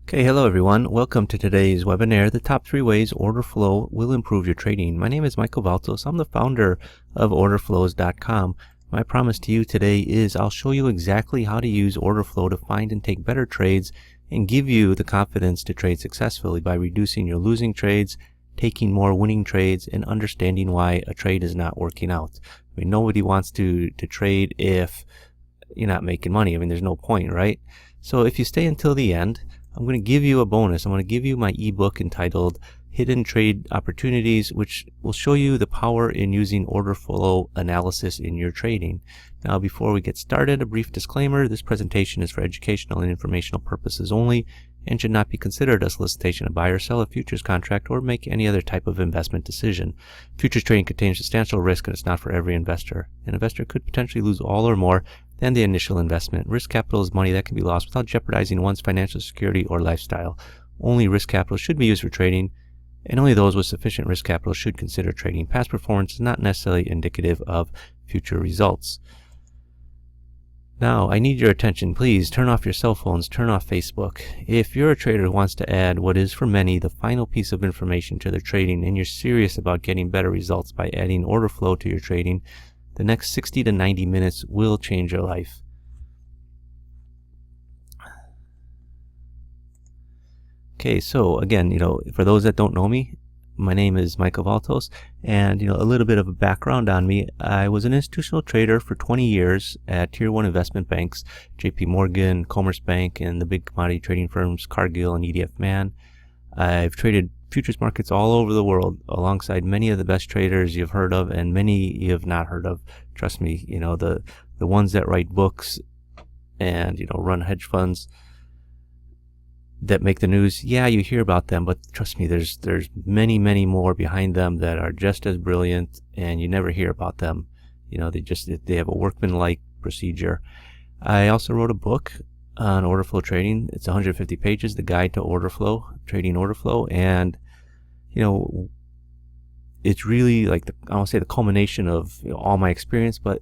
Okay, hello everyone. Welcome to today's webinar, The Top 3 Ways Orderflow Will Improve Your Trading. My name is Michael Valtos. I'm the founder of Orderflows.com. My promise to you today is I'll show you exactly how to use Orderflow to find and take better trades and give you the confidence to trade successfully by reducing your losing trades, taking more winning trades, and understanding why a trade is not working out. I mean, nobody wants to trade if you're not making money. I mean, there's no point, right? So if you stay until the end, I'm going to give you a bonus. I'm going to give you my ebook entitled Hidden Trade Opportunities, which will show you the power in using order flow analysis in your trading. Now, before we get started, a brief disclaimer. This presentation is for educational and informational purposes only and should not be considered a solicitation to buy or sell a futures contract or make any other type of investment decision. Futures trading contains substantial risk and it's not for every investor. An investor could potentially lose all or more than the initial investment. Risk capital is money that can be lost without jeopardizing one's financial security or lifestyle. Only risk capital should be used for trading, and only those with sufficient risk capital should consider trading. Past performance is not necessarily indicative of future results. Now, I need your attention. Please turn off your cell phones, turn off Facebook. If you're a trader who wants to add what is for many the final piece of information to their trading, and you're serious about getting better results by adding order flow to your trading, the next 60 to 90 minutes will change your life. Okay, so again, for those that don't know me, my name is Michael Valtos, and a little bit of a background on me. I was an institutional trader for 20 years at Tier 1 investment banks, JP Morgan, Commerce Bank, and the big commodity trading firms Cargill and EDF Man. I've traded futures markets all over the world alongside many of the best traders you've heard of and many you have not heard of. Trust me, the ones that write books and run hedge funds that make the news, yeah, you hear about them, but trust me, there's many more behind them that are just as brilliant and you never hear about them. They have a workmanlike procedure. I also wrote a book on order flow trading. It's 150 pages, The Guide to Order Flow, Trading Order Flow, and it's really like I won't say the culmination of all my experience, but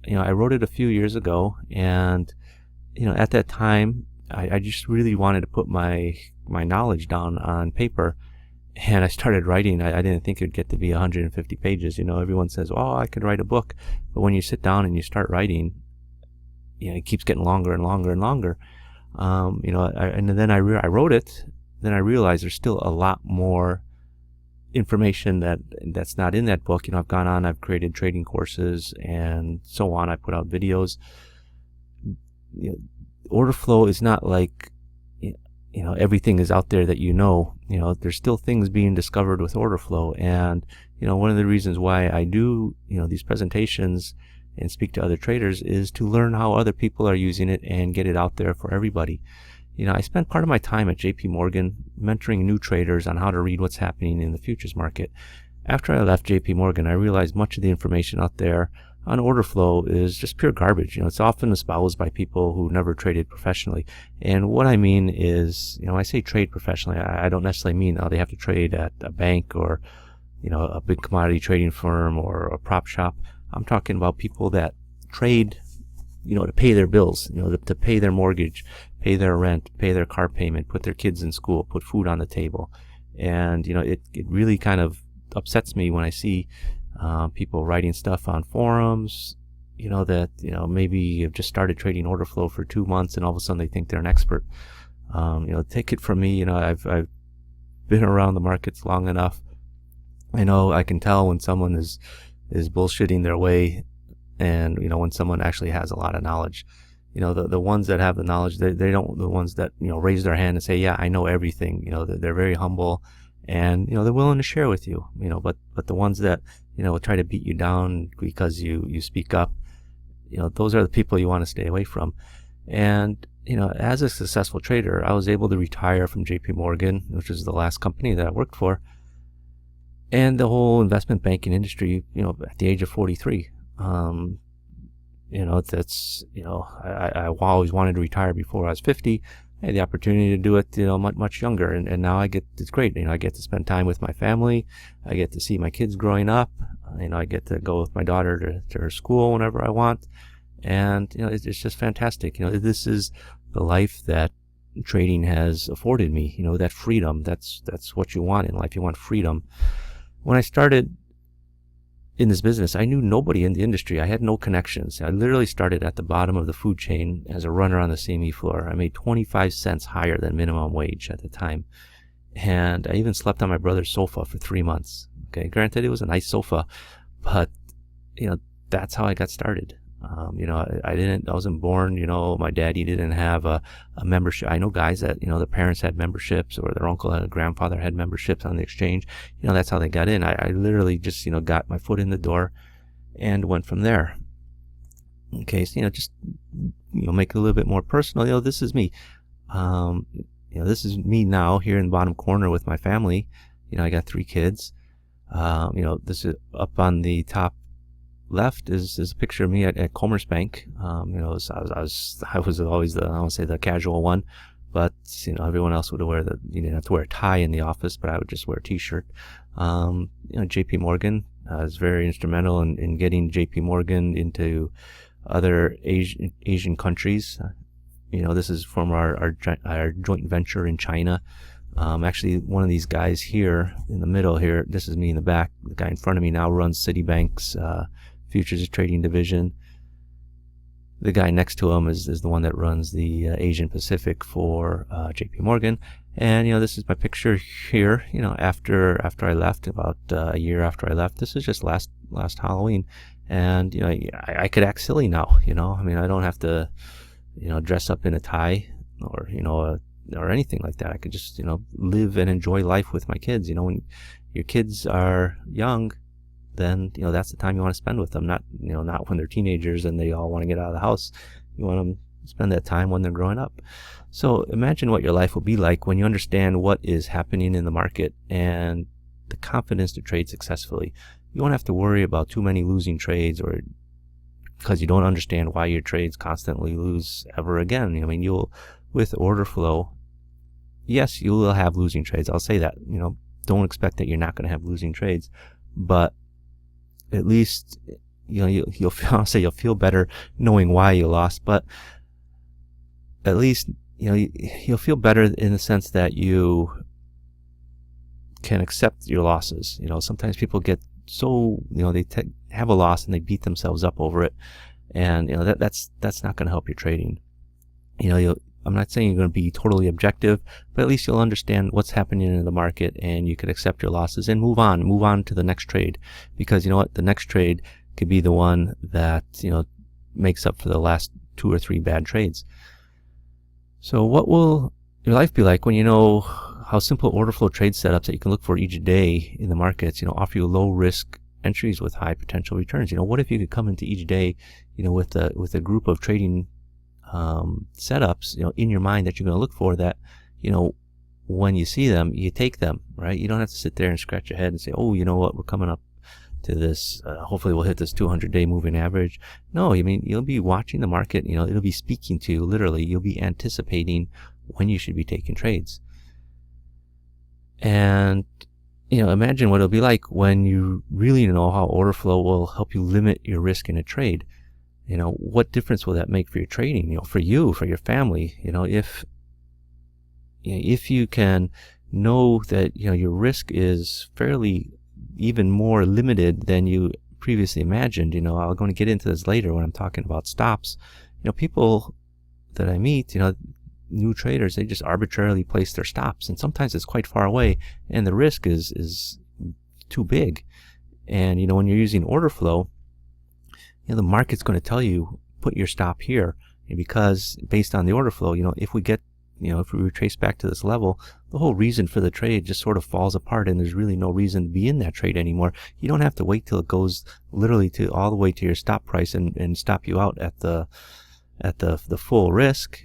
I wrote it a few years ago, and at that time I just really wanted to put my knowledge down on paper, and I started writing. I didn't think it'd get to be 150 pages. Everyone says, oh, I could write a book, but when you sit down and you start writing, it keeps getting longer and longer and longer. And then I wrote it. Then I realized there's still a lot more information that's not in that book. I've gone on, I've created trading courses and so on. I put out videos. Order flow is not like everything is out there that there's still things being discovered with order flow. And one of the reasons why I do these presentations and speak to other traders is to learn how other people are using it and get it out there for everybody. I spent part of my time at JP Morgan mentoring new traders on how to read what's happening in the futures market. After I left JP Morgan, I realized much of the information out there on order flow is just pure garbage. It's often espoused by people who never traded professionally. And what I mean is, I say trade professionally, I don't necessarily mean they have to trade at a bank or a big commodity trading firm or a prop shop. I'm talking about people that trade, to pay their bills, to pay their mortgage, pay their rent, pay their car payment, put their kids in school, put food on the table. And, it really kind of upsets me when I see people writing stuff on forums, that, maybe you've just started trading order flow for 2 months and all of a sudden they think they're an expert. Take it from me, I've been around the markets long enough. I can tell when someone is bullshitting their way, and when someone actually has a lot of knowledge. The ones that have the knowledge, they don't, the ones that raise their hand and say, yeah, I know everything. They're very humble, and they're willing to share with you. But the ones that try to beat you down because you speak up, those are the people you want to stay away from. And as a successful trader, I was able to retire from JP Morgan, which was the last company that I worked for, and the whole investment banking industry, at the age of 43. That's, I always wanted to retire before I was 50. I had the opportunity to do it, much younger. And now it's great. I get to spend time with my family. I get to see my kids growing up. I get to go with my daughter to her school whenever I want. And, it's just fantastic. This is the life that trading has afforded me, that freedom. That's what you want in life. You want freedom. When I started in this business, I knew nobody in the industry. I had no connections. I literally started at the bottom of the food chain as a runner on the CME floor. I made 25 cents higher than minimum wage at the time. And I even slept on my brother's sofa for 3 months. Okay, granted, it was a nice sofa, but, that's how I got started. I wasn't born, my daddy didn't have a membership. I know guys that, the parents had memberships, or their uncle and grandfather had memberships on the exchange. That's how they got in. I literally just, got my foot in the door and went from there. Okay, so, just, make it a little bit more personal. This is me. This is me now here in the bottom corner with my family. I got 3 kids. This is up on the top left is a picture of me at Commerce Bank. I was always I don't want to say the casual one, but everyone else would wear you didn't have to wear a tie in the office, but I would just wear a t-shirt. JP Morgan is very instrumental in getting JP Morgan into other Asian countries. This is from our joint venture in China. Actually, one of these guys here in the middle here, this is me in the back. The guy in front of me now runs Citibank's futures trading division. The guy next to him is the one that runs the Asian Pacific for JP Morgan. And this is my picture here, after I left, about a year after I left. This is just last Halloween. And I could act silly now. I don't have to dress up in a tie or anything like that. I could just live and enjoy life with my kids. When your kids are young, then that's the time you want to spend with them, not when they're teenagers and they all want to get out of the house. You want them to spend that time when they're growing up. So imagine what your life will be like when you understand what is happening in the market and the confidence to trade successfully. You won't have to worry about too many losing trades, or because you don't understand why your trades constantly lose ever again. You'll, with order flow, yes, you will have losing trades. I'll say that. Don't expect that you're not going to have losing trades, but at least you'll feel better knowing why you lost. But at least you'll feel better in the sense that you can accept your losses. Sometimes people get so they have a loss and they beat themselves up over it, and that's not going to help your trading. I'm not saying you're going to be totally objective, but at least you'll understand what's happening in the market, and you can accept your losses and move on to the next trade, because the next trade could be the one that makes up for the last 2 or 3 bad trades. So what will your life be like when you know how simple order flow trade setups that you can look for each day in the markets offer you low risk entries with high potential returns? What if you could come into each day with a group of trading setups in your mind that you're going to look for, that when you see them you take them, right? You don't have to sit there and scratch your head and say, oh, you know what, we're coming up to this, hopefully we'll hit this 200-day moving average. No, you'll be watching the market. It'll be speaking to you. Literally, you'll be anticipating when you should be taking trades. And imagine what it'll be like when you really know how order flow will help you limit your risk in a trade. What difference will that make for your trading, for you, for your family? If you can know that, your risk is fairly even more limited than you previously imagined. I'm going to get into this later when I'm talking about stops. People that I meet, new traders, they just arbitrarily place their stops, and sometimes it's quite far away and the risk is too big. And, when you're using order flow, the market's going to tell you, put your stop here. And because based on the order flow, if we get, if we retrace back to this level, the whole reason for the trade just sort of falls apart, and there's really no reason to be in that trade anymore. You don't have to wait till it goes literally to all the way to your stop price and stop you out at the full risk.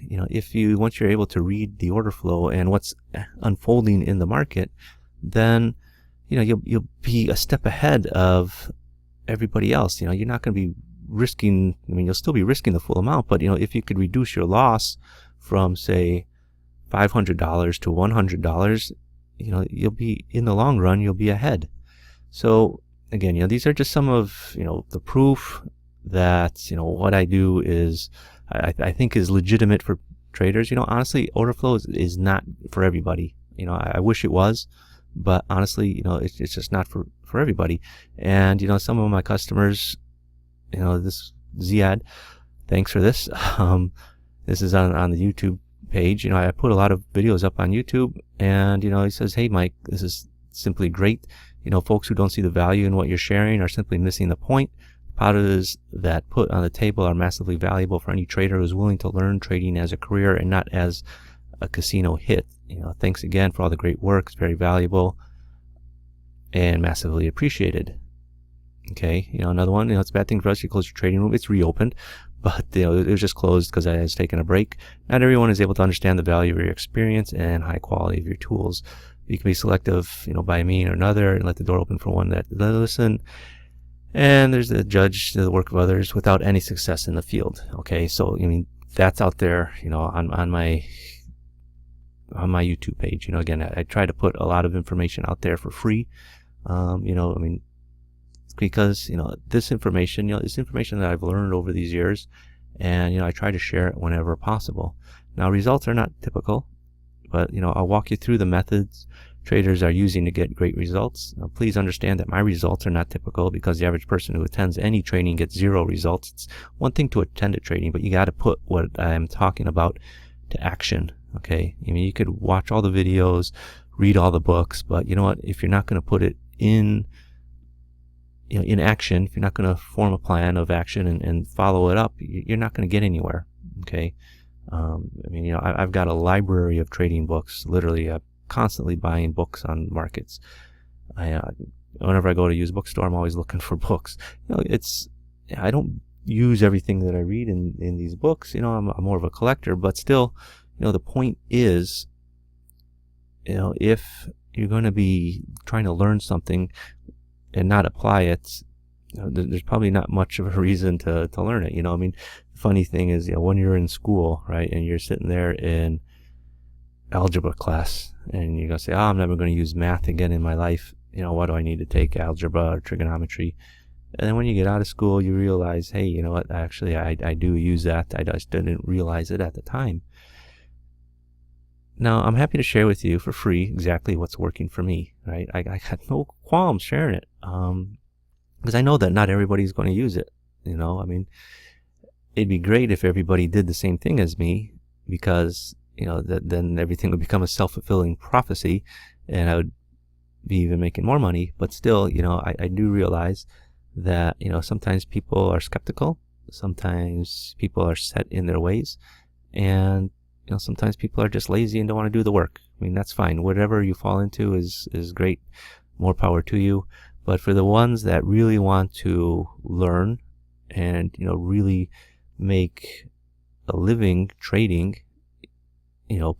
Once you're able to read the order flow and what's unfolding in the market, then you'll be a step ahead of everybody else. You're not going to be risking, you'll still be risking the full amount, but if you could reduce your loss from, say, $500 to $100, you'll be, in the long run, you'll be ahead. So again, these are just some of the proof that what I do is I think is legitimate for traders. Honestly, Orderflow is not for everybody. I wish it was, but honestly, it's just not for everybody. And, some of my customers, this Ziad, thanks for this. This is on the YouTube page. I put a lot of videos up on YouTube, and, he says, hey, Mike, this is simply great. Folks who don't see the value in what you're sharing are simply missing the point. Powders that put on the table are massively valuable for any trader who's willing to learn trading as a career and not as a casino hit. Thanks again for all the great work. It's very valuable and massively appreciated. Okay, another one, it's a bad thing for us. You close your trading room. It's reopened, but it was just closed because I was taking a break. Not everyone is able to understand the value of your experience and high quality of your tools. You can be selective, by a mean or another, and let the door open for one that listen. And there's the judge the work of others without any success in the field. Okay, so that's out there, on my YouTube page. Again, I try to put a lot of information out there for free. Because this information, is information that I've learned over these years, and I try to share it whenever possible. Now, results are not typical, but I'll walk you through the methods traders are using to get great results. Now, please understand that my results are not typical, because the average person who attends any training gets 0 results. It's one thing to attend a training, but you got to put what I'm talking about to action. Okay, you could watch all the videos, read all the books, but you know what? If you're not going to put it in action, if you're not going to form a plan of action and follow it up, you're not going to get anywhere. Okay, I've got a library of trading books. Literally, constantly buying books on markets. Whenever I go to use a bookstore, I'm always looking for books. I don't use everything that I read in these books. I'm more of a collector, but still, the point is, if you're going to be trying to learn something and not apply it, there's probably not much of a reason to learn it. The funny thing is, when you're in school, right, and you're sitting there in algebra class, and you're going to say, I'm never going to use math again in my life. Why do I need to take algebra or trigonometry? And then when you get out of school, you realize, hey, you know what, actually, I do use that. I just didn't realize it at the time. Now, I'm happy to share with you for free exactly what's working for me, right? I got no qualms sharing it, because I know that not everybody's going to use it. It'd be great if everybody did the same thing as me, because then everything would become a self-fulfilling prophecy, and I would be even making more money. But still, I do realize that, sometimes people are skeptical, sometimes people are set in their ways, and sometimes people are just lazy and don't want to do the work. That's fine. Whatever you fall into is great. More power to you. But for the ones that really want to learn and, really make a living trading,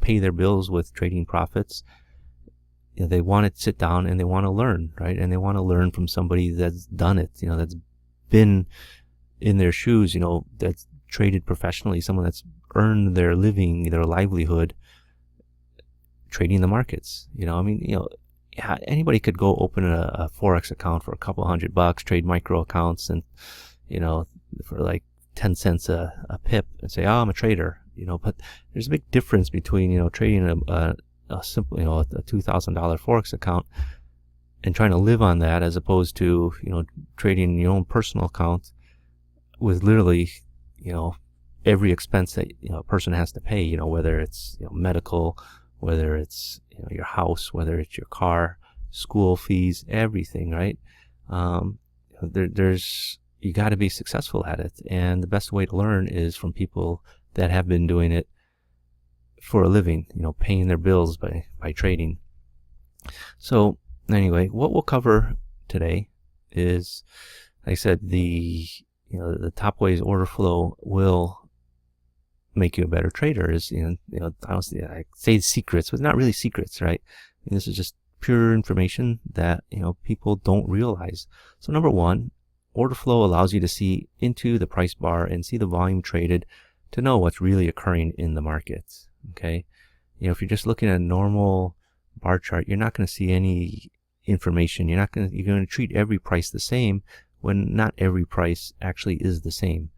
pay their bills with trading profits, they want to sit down and they want to learn, right? And they want to learn from somebody that's done it, that's been in their shoes, that's traded professionally, someone that's earned their living, their livelihood trading the markets. Anybody could go open a Forex account for a couple $100, trade micro accounts, and, for like 10 cents a pip, and say, I'm a trader. But there's a big difference between, trading a simple, a $2,000 Forex account and trying to live on that, as opposed to, trading your own personal account with literally, every expense that, a person has to pay, whether it's, medical, whether it's, your house, whether it's your car, school fees, everything, right? You got to be successful at it. And the best way to learn is from people that have been doing it for a living, paying their bills by trading. So anyway, what we'll cover today is, like I said, the top ways Orderflow will make you a better trader. Is, honestly, I say secrets, but not really secrets, right? This is just pure information that, people don't realize. So number one, Orderflow allows you to see into the price bar and see the volume traded to know what's really occurring in the markets. Okay, if you're just looking at a normal bar chart, you're not going to see any information. You're going to treat every price the same, when not every price actually is the same.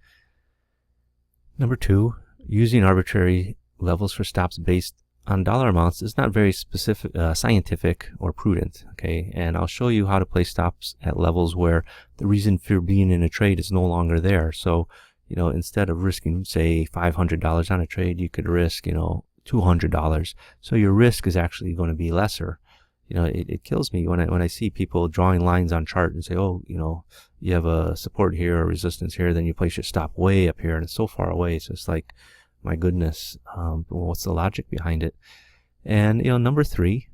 Number two, using arbitrary levels for stops based on dollar amounts is not very specific, scientific or prudent, okay? And I'll show you how to place stops at levels where the reason for being in a trade is no longer there. So, instead of risking, say, $500 on a trade, you could risk, $200. So your risk is actually going to be lesser. It kills me when I see people drawing lines on chart and say, oh, you have a support here or resistance here, then you place your stop way up here and it's so far away. So it's like, my goodness, what's the logic behind it? And, number 3,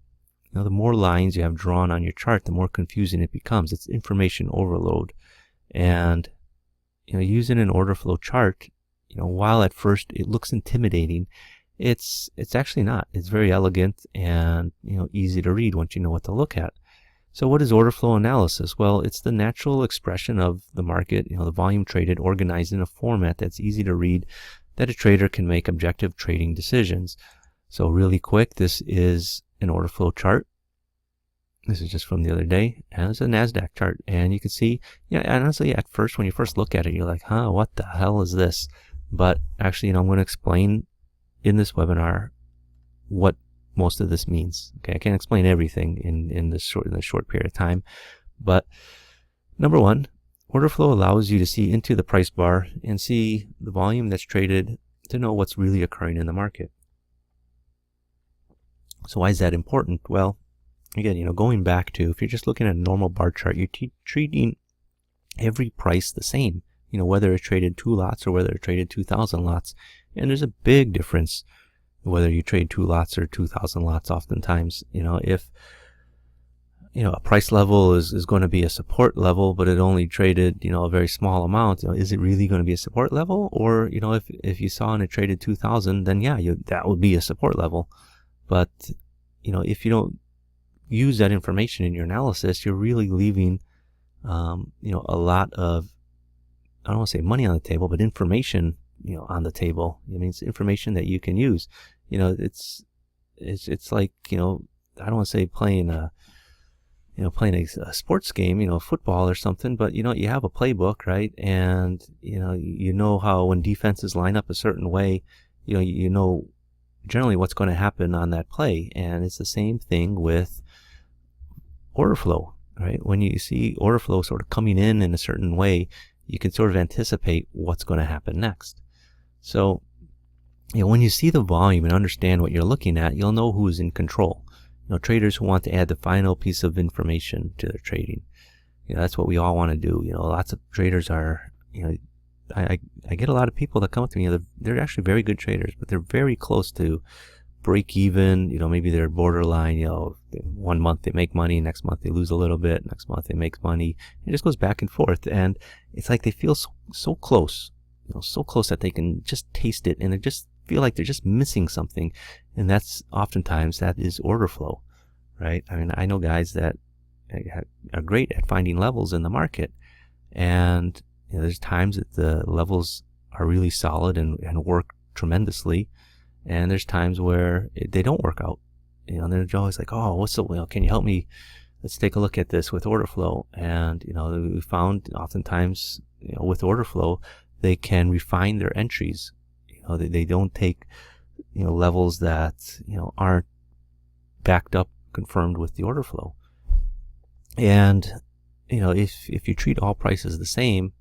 the more lines you have drawn on your chart, the more confusing it becomes. It's information overload. And, using an order flow chart, while at first it looks intimidating, it's actually not. It's very elegant and, easy to read once you know what to look at. So what is order flow analysis? Well, it's the natural expression of the market, the volume traded, organized in a format that's easy to read, that a trader can make objective trading decisions. So really quick, this is an order flow chart. This is just from the other day, and it's a NASDAQ chart. And you can see, honestly, at first, when you first look at it, you're like, what the hell is this? But actually, I'm going to explain in this webinar what most of this means. Okay, I can't explain everything in this short period of time. But number 1, order flow allows you to see into the price bar and see the volume that's traded to know what's really occurring in the market. So why is that important? Well, again, going back to, if you're just looking at a normal bar chart, you're treating every price the same, whether it's traded 2 lots or whether it traded 2,000 lots. And there's a big difference whether you trade 2 lots or 2,000 lots oftentimes. If a price level is going to be a support level, but it only traded, a very small amount, is it really going to be a support level? Or, if you saw and it traded 2,000, then yeah, that would be a support level. But, if you don't use that information in your analysis, you're really leaving, a lot of, I don't want to say money on the table, but information, on the table. It's information that you can use. It's like, I don't want to say playing a sports game, football or something, but you have a playbook, right? And you know how when defenses line up a certain way, you know generally what's going to happen on that play. And it's the same thing with order flow, right? When you see order flow sort of coming in a certain way, you can sort of anticipate what's going to happen next. So, when you see the volume and understand what you're looking at, you'll know who's in control. Traders who want to add the final piece of information to their trading. That's what we all want to do. Lots of traders are, I get a lot of people that come up to me, they're actually very good traders, but they're very close to break even. Maybe they're borderline, 1 month they make money, next month they lose a little bit, next month they make money. It just goes back and forth. And it's like they feel so close, so close that they can just taste it, and they just feel like they're just missing something. And that's oftentimes, that is order flow, right? I know guys that are great at finding levels in the market, and there's times that the levels are really solid and work tremendously, and there's times where they don't work out. And they're always like, oh, can you help me? Let's take a look at this with order flow. And we found oftentimes with order flow, they can refine their entries. They don't take levels that aren't backed up, confirmed with the order flow. And if you treat all prices the same,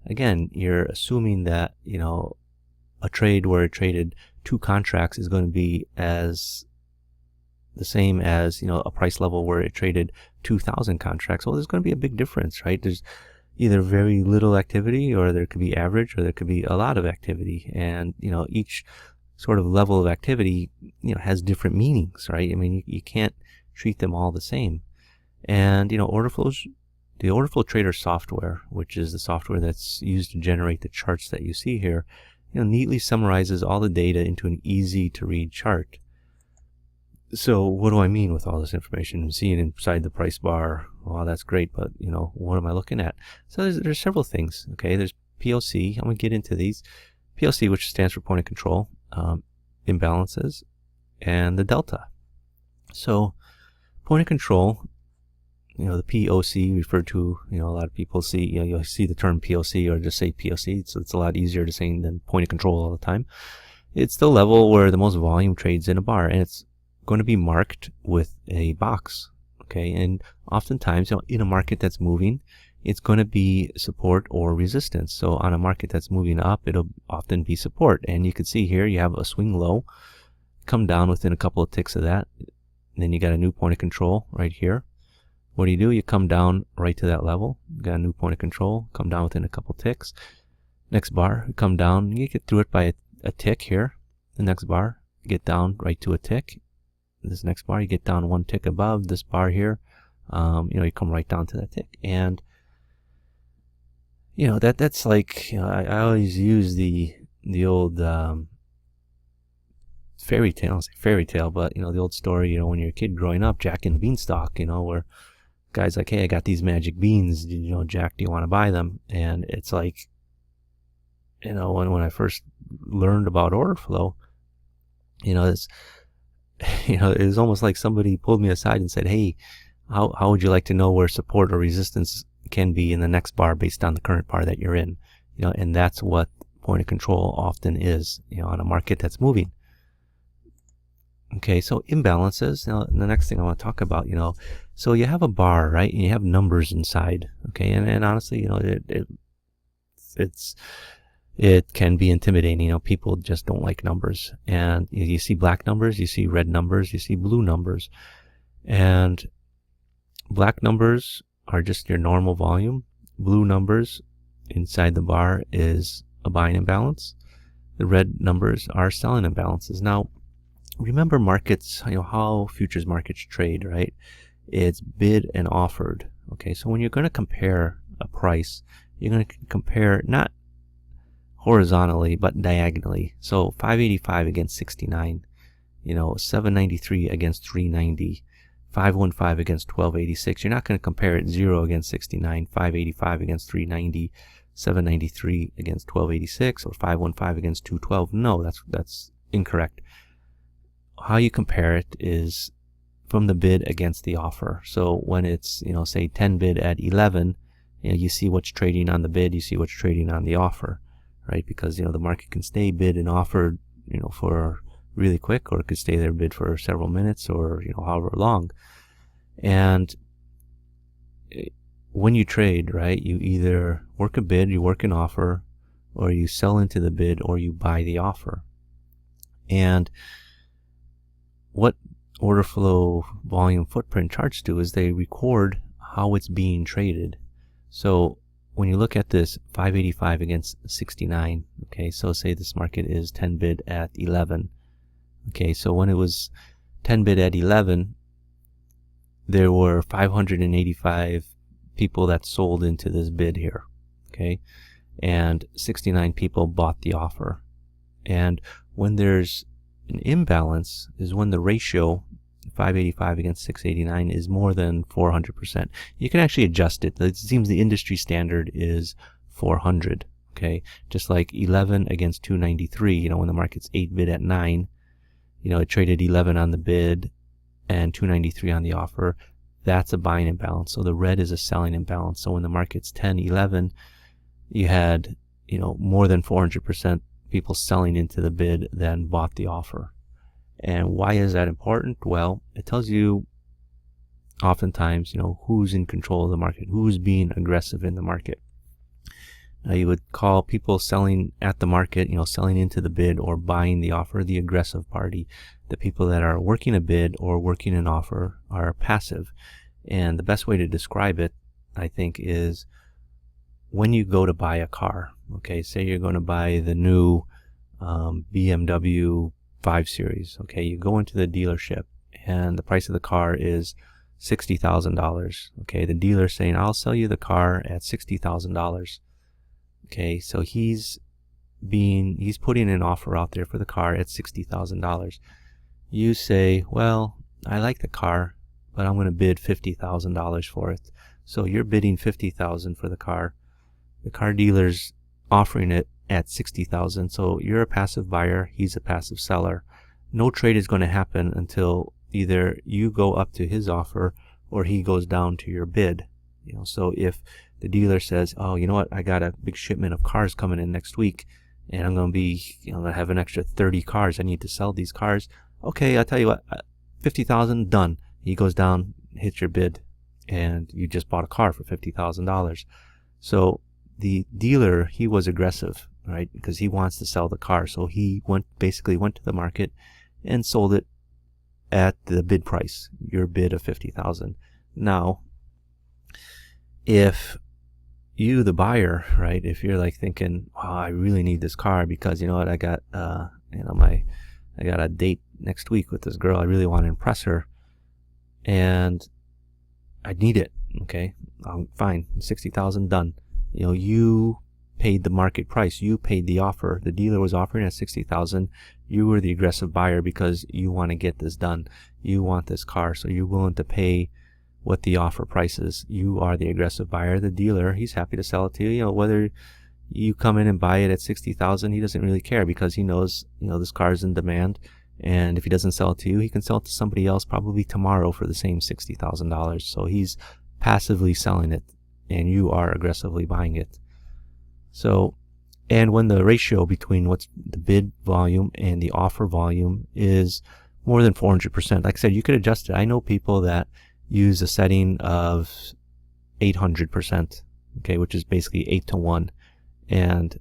again, you're assuming that a trade where it traded 2 contracts is going to be as the same as a price level where it traded 2,000 contracts. Well, there's going to be a big difference, right? There's either very little activity, or there could be average, or there could be a lot of activity. And each sort of level of activity has different meanings, right? You can't treat them all the same. And order flows, the order flow trader software, which is the software that's used to generate the charts that you see here, neatly summarizes all the data into an easy to read chart. So what do I mean with all this information? Seeing inside the price bar, well, that's great, but what am I looking at? So there's several things. Okay, there's POC. I'm gonna get into these. POC, which stands for point of control, imbalances, and the delta. So point of control, the POC referred to, a lot of people see, you'll see the term POC or just say POC. So it's a lot easier to say than point of control all the time. it's the level where the most volume trades in a bar, and it's going to be marked with a box. Okay, and oftentimes, in a market that's moving, it's going to be support or resistance. So on a market that's moving up, it'll often be support. And you can see here you have a swing low, come down within a couple of ticks of that, and then you got a new point of control right here. What do? You come down right to that level, you got a new point of control, come down within a couple ticks. Next bar, you come down, you get through it by a tick here. The next bar, you get down right to a tick. This next bar, you get down one tick above this bar here. You come right down to that tick. And that's like, I always use the old fairy tale. I say fairy tale, but the old story, when you're a kid growing up, Jack and the Beanstalk, where guy's like, hey, I got these magic beans, Jack, do you want to buy them? And it's like, when I first learned about order flow, it's it was almost like somebody pulled me aside and said, hey, how would you like to know where support or resistance can be in the next bar based on the current bar that you're in? And that's what point of control often is, on a market that's moving. Okay, so imbalances. Now, the next thing I want to talk about, so you have a bar, right? And you have numbers inside. Okay, and honestly, it can be intimidating. People just don't like numbers. And you see black numbers, you see red numbers, you see blue numbers. And black numbers are just your normal volume. Blue numbers inside the bar is a buying imbalance. The red numbers are selling imbalances. Now, remember markets, how futures markets trade, right? It's bid and offered. Okay, so when you're going to compare a price, you're going to compare not horizontally but diagonally. So 585 against 69, 793 against 390, 515 against 1286. You're not going to compare it 0 against 69, 585 against 390, 793 against 1286, or 515 against 212. No, that's incorrect. How you compare it is from the bid against the offer. So when it's, say 10 bid at 11, you see what's trading on the bid, you see what's trading on the offer, right? Because, the market can stay bid and offered, for really quick, or it could stay there bid for several minutes, or, however long. And when you trade, right, you either work a bid, you work an offer, or you sell into the bid, or you buy the offer. And what order flow volume footprint charts do is they record how it's being traded. So when you look at this 585 against 69, okay, so say this market is 10 bid at 11. Okay, so when it was 10 bid at 11, there were 585 people that sold into this bid here, okay, and 69 people bought the offer. And when there's an imbalance is when the ratio 585 against 689 is more than 400%. You can actually adjust it. It seems the industry standard is 400. Okay, just like 11 against 293. When the market's 8 bid at 9, it traded 11 on the bid and 293 on the offer. That's a buying imbalance. So the red is a selling imbalance. So when the market's 10, 11, you had more than 400% people selling into the bid than bought the offer. And why is that important? Well, it tells you oftentimes, who's in control of the market, who's being aggressive in the market. Now, you would call people selling at the market, selling into the bid or buying the offer, the aggressive party. The people that are working a bid or working an offer are passive. And the best way to describe it, I think, is when you go to buy a car. Okay, say you're going to buy the new BMW 5 Series. Okay, you go into the dealership and the price of the car is $60,000. Okay, the dealer's saying, I'll sell you the car at $60,000. Okay, so he's putting an offer out there for the car at $60,000. You say, well, I like the car, but I'm going to bid $50,000 for it. So you're bidding $50,000 for the car. The car dealer's offering it at $60,000. So you're a passive buyer, he's a passive seller. No trade is going to happen until either you go up to his offer or he goes down to your bid. So if the dealer says, oh, you know what, I got a big shipment of cars coming in next week, and I'm going to be, I'm going to have an extra 30 cars. I need to sell these cars. Okay, I'll tell you what, 50,000, done. He goes down, hits your bid, and you just bought a car for $50,000. So the dealer, he was aggressive, right? Because he wants to sell the car. So he basically went to the market and sold it at the bid price, your bid of $50,000. Now, if you, the buyer, right, if you're like thinking, oh, I really need this car because you know what, I got I got a date next week with this girl, I really want to impress her, and I need it. Okay, fine, 60,000, done. You know, you paid the market price, you paid the offer. The dealer was offering at 60,000. You were the aggressive buyer because you want to get this done. You want this car, so you're willing to pay what the offer price is. You are the aggressive buyer. The dealer, he's happy to sell it to you. You know, whether you come in and buy it at 60,000, he doesn't really care because he knows, you know, this car is in demand, and if he doesn't sell it to you, he can sell it to somebody else probably tomorrow for the same $60,000. So he's passively selling it, and you are aggressively buying it. So, and when the ratio between what's the bid volume and the offer volume is more than 400%, like I said, you could adjust it. I know people that use a setting of 800%, okay, which is basically 8 to 1, and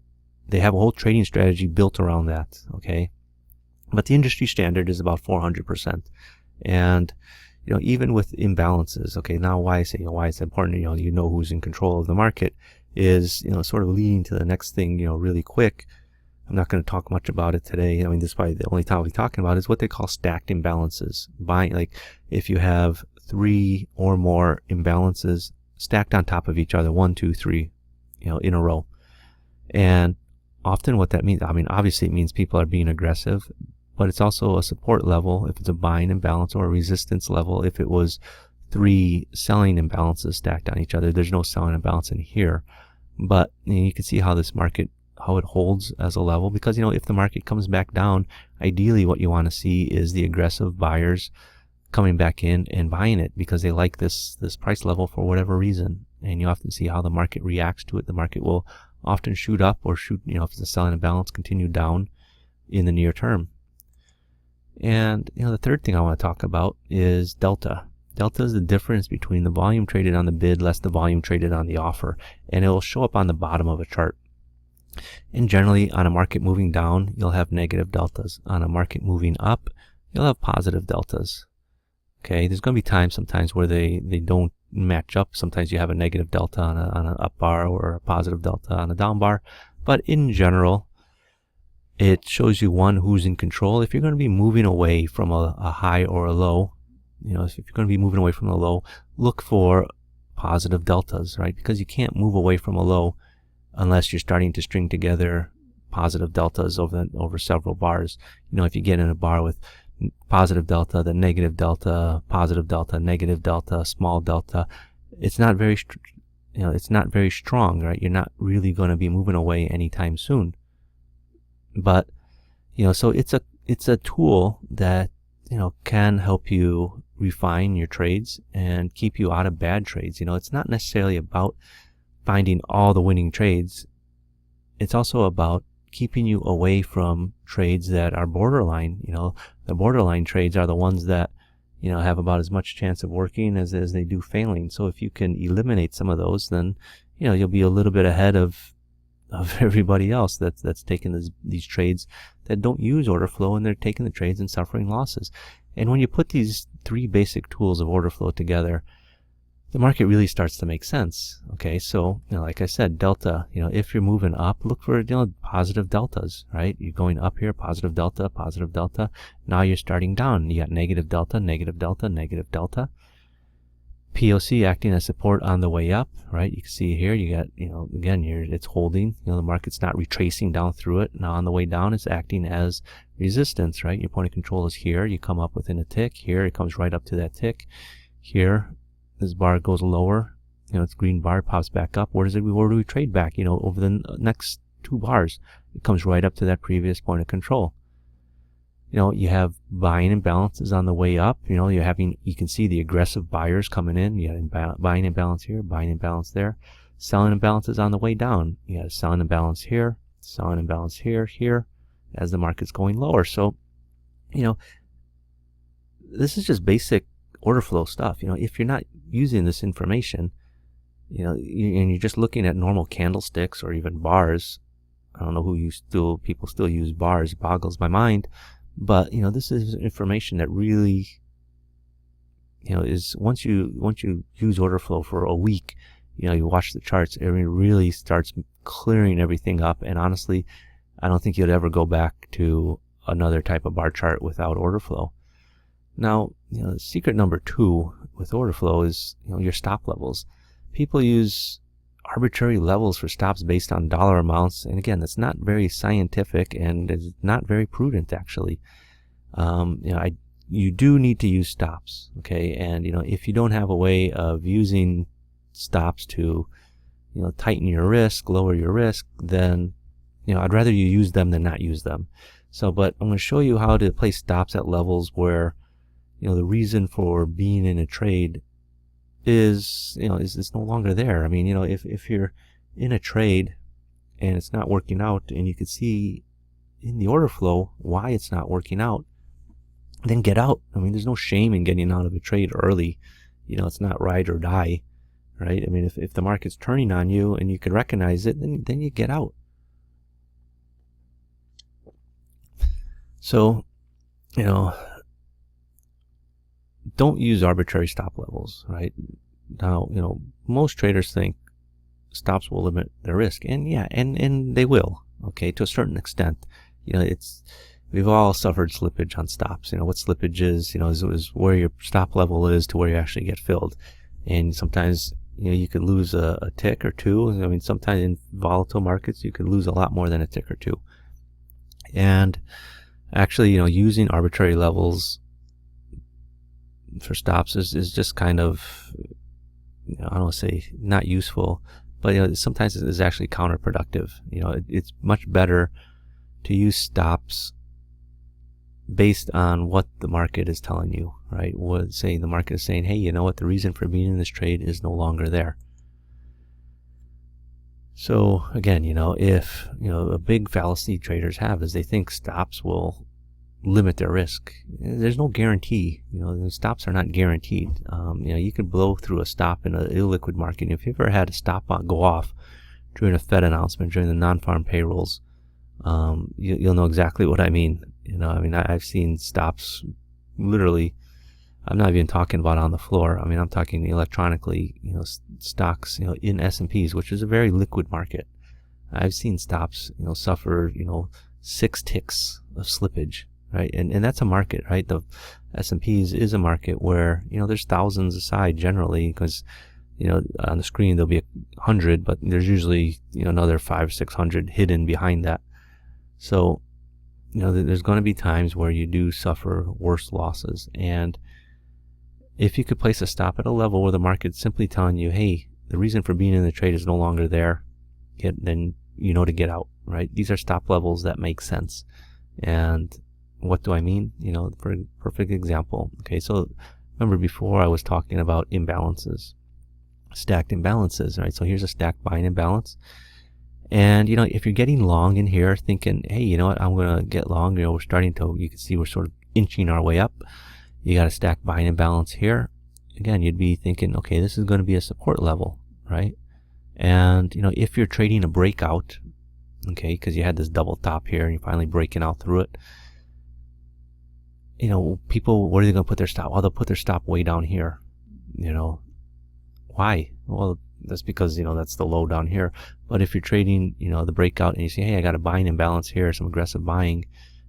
they have a whole trading strategy built around that, okay. But the industry standard is about 400%, and you know, even with imbalances, okay, now why I say, you know, why it's important, you know who's in control of the market is, you know, sort of leading to the next thing, you know, really quick. I'm not going to talk much about it today. I mean, this is probably the only time we're talking about is what they call stacked imbalances. Buying, like if you have 3 or more imbalances stacked on top of each other, 1, 2, 3, you know, in a row. And often what that means, I mean, obviously it means people are being aggressive, but it's also a support level if it's a buying imbalance, or a resistance level if it was 3 selling imbalances stacked on each other. There's no selling imbalance in here, but you know, you can see how this market, how it holds as a level, because you know, if the market comes back down, ideally what you want to see is the aggressive buyers coming back in and buying it because they like this price level for whatever reason. And you often see how the market reacts to it. The market will often shoot up or shoot, you know, if it's a selling imbalance, continue down in the near term. And you know, the third thing I want to talk about is delta. Delta is the difference between the volume traded on the bid less the volume traded on the offer, and it will show up on the bottom of a chart. And generally, on a market moving down, you'll have negative deltas. On a market moving up, you'll have positive deltas. Okay, there's going to be times sometimes where they don't match up. Sometimes you have a negative delta on an up bar or a positive delta on a down bar. But in general, it shows you, one, who's in control. If you're going to be moving away from a high or a low, you know, if you're going to be moving away from a low, look for positive deltas, right? Because you can't move away from a low unless you're starting to string together positive deltas over several bars. You know, if you get in a bar with positive delta, then negative delta, positive delta, negative delta, small delta, it's not very, you know, it's not very strong, right? You're not really going to be moving away anytime soon. But you know, so it's a tool that, you know, can help you refine your trades and keep you out of bad trades. You know, it's not necessarily about finding all the winning trades. It's also about keeping you away from trades that are borderline. You know, the borderline trades are the ones that, you know, have about as much chance of working as they do failing. So if you can eliminate some of those, then, you know, you'll be a little bit ahead of everybody else that's taking these trades that don't use order flow, and they're taking the trades and suffering losses. And when you put these 3 basic tools of order flow together, the market really starts to make sense. Okay, so you know, like I said, delta, you know, if you're moving up, look for, you know, positive deltas, right? You're going up here, positive delta, positive delta. Now you're starting down. You got negative delta, negative delta, negative delta. POC acting as support on the way up, right? You can see here, you got, you know, again, it's holding, you know, the market's not retracing down through it. Now on the way down, it's acting as resistance, right? Your point of control is here. You come up within a tick. Here, it comes right up to that tick. Here, this bar goes lower. You know, it's green bar, pops back up. Where do we trade back? You know, over the next 2 bars, it comes right up to that previous point of control. You know, you have buying imbalances on the way up. You know, you can see the aggressive buyers coming in. You got buying imbalance here, buying imbalance there. Selling imbalances on the way down. You got a selling imbalance here, Saw an imbalance here as the market's going lower. So, this is just basic order flow stuff. If you're not using this information, and you're just looking at normal candlesticks or even bars. I don't know people still use bars. It boggles my mind. But, this is information that really, is once you use order flow for a week, you watch the charts, it really starts clearing everything up. And honestly, I don't think you'll ever go back to another type of bar chart without order flow. Now, secret number 2 with order flow is, your stop levels. People use arbitrary levels for stops based on dollar amounts, and again, that's not very scientific and it's not very prudent, actually. You do need to use stops, okay? And if you don't have a way of using stops to tighten your risk, lower your risk, then I'd rather you use them than not use them. But I'm going to show you how to place stops at levels where the reason for being in a trade is no longer there. I mean, if you're in a trade and it's not working out, and you can see in the order flow why it's not working out, then get out. I mean, there's no shame in getting out of a trade early. It's not ride or die, right? I mean, if the market's turning on you and you can recognize it, then you get out. So, don't use arbitrary stop levels, right? Now, most traders think stops will limit their risk, and yeah, and they will, okay, to a certain extent. We've all suffered slippage on stops. What slippage is, is where your stop level is to where you actually get filled. And sometimes, you could lose a tick or two. I mean, sometimes in volatile markets, you could lose a lot more than a tick or two. And actually, using arbitrary levels for stops is just kind of, I don't want to say not useful, but sometimes it is actually counterproductive. It's much better to use stops based on what the market is telling you, right? Say the market is saying, hey, you know what, the reason for being in this trade is no longer there. So again, if a big fallacy traders have is they think stops will limit their risk. There's no guarantee. The stops are not guaranteed. You could blow through a stop in an illiquid market. If you've ever had a stop go off during a Fed announcement, during the non-farm payrolls, you'll know exactly what I mean. I've seen stops literally. I'm not even talking about on the floor. I mean, I'm talking electronically. Stocks, in S&Ps, which is a very liquid market. I've seen stops, suffer, 6 ticks of slippage. Right, and that's a market, right? The S&Ps is a market where there's thousands aside generally, because on the screen there'll be 100, but there's usually another 500-600 hidden behind that. So there's going to be times where you do suffer worse losses, and if you could place a stop at a level where the market's simply telling you, hey, the reason for being in the trade is no longer there, then to get out, right? These are stop levels that make sense. And what do I mean? For a perfect example. Okay, so remember before I was talking about imbalances, stacked imbalances, right? So here's a stacked buying imbalance. And, if you're getting long in here thinking, hey, you know what, I'm going to get long, you can see we're sort of inching our way up. You got a stacked buying imbalance here. Again, you'd be thinking, okay, this is going to be a support level, right? And, if you're trading a breakout, okay, because you had this double top here and you're finally breaking out through it, people, where are they going to put their stop? Well, they'll put their stop way down here. Why? Well, that's because, that's the low down here. But if you're trading, the breakout and you say, hey, I got a buying imbalance here, some aggressive buying,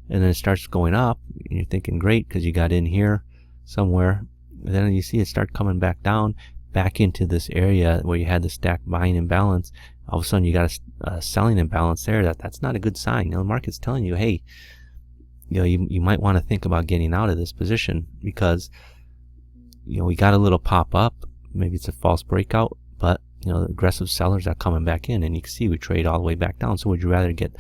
and then it starts going up, and you're thinking, great, because you got in here somewhere. And then you see it start coming back down, back into this area where you had the stacked buying imbalance. All of a sudden, you got a selling imbalance there. That's not a good sign. The market's telling you, hey, you might want to think about getting out of this position because, we got a little pop up. Maybe it's a false breakout, but, the aggressive sellers are coming back in, and you can see we trade all the way back down. So would you rather get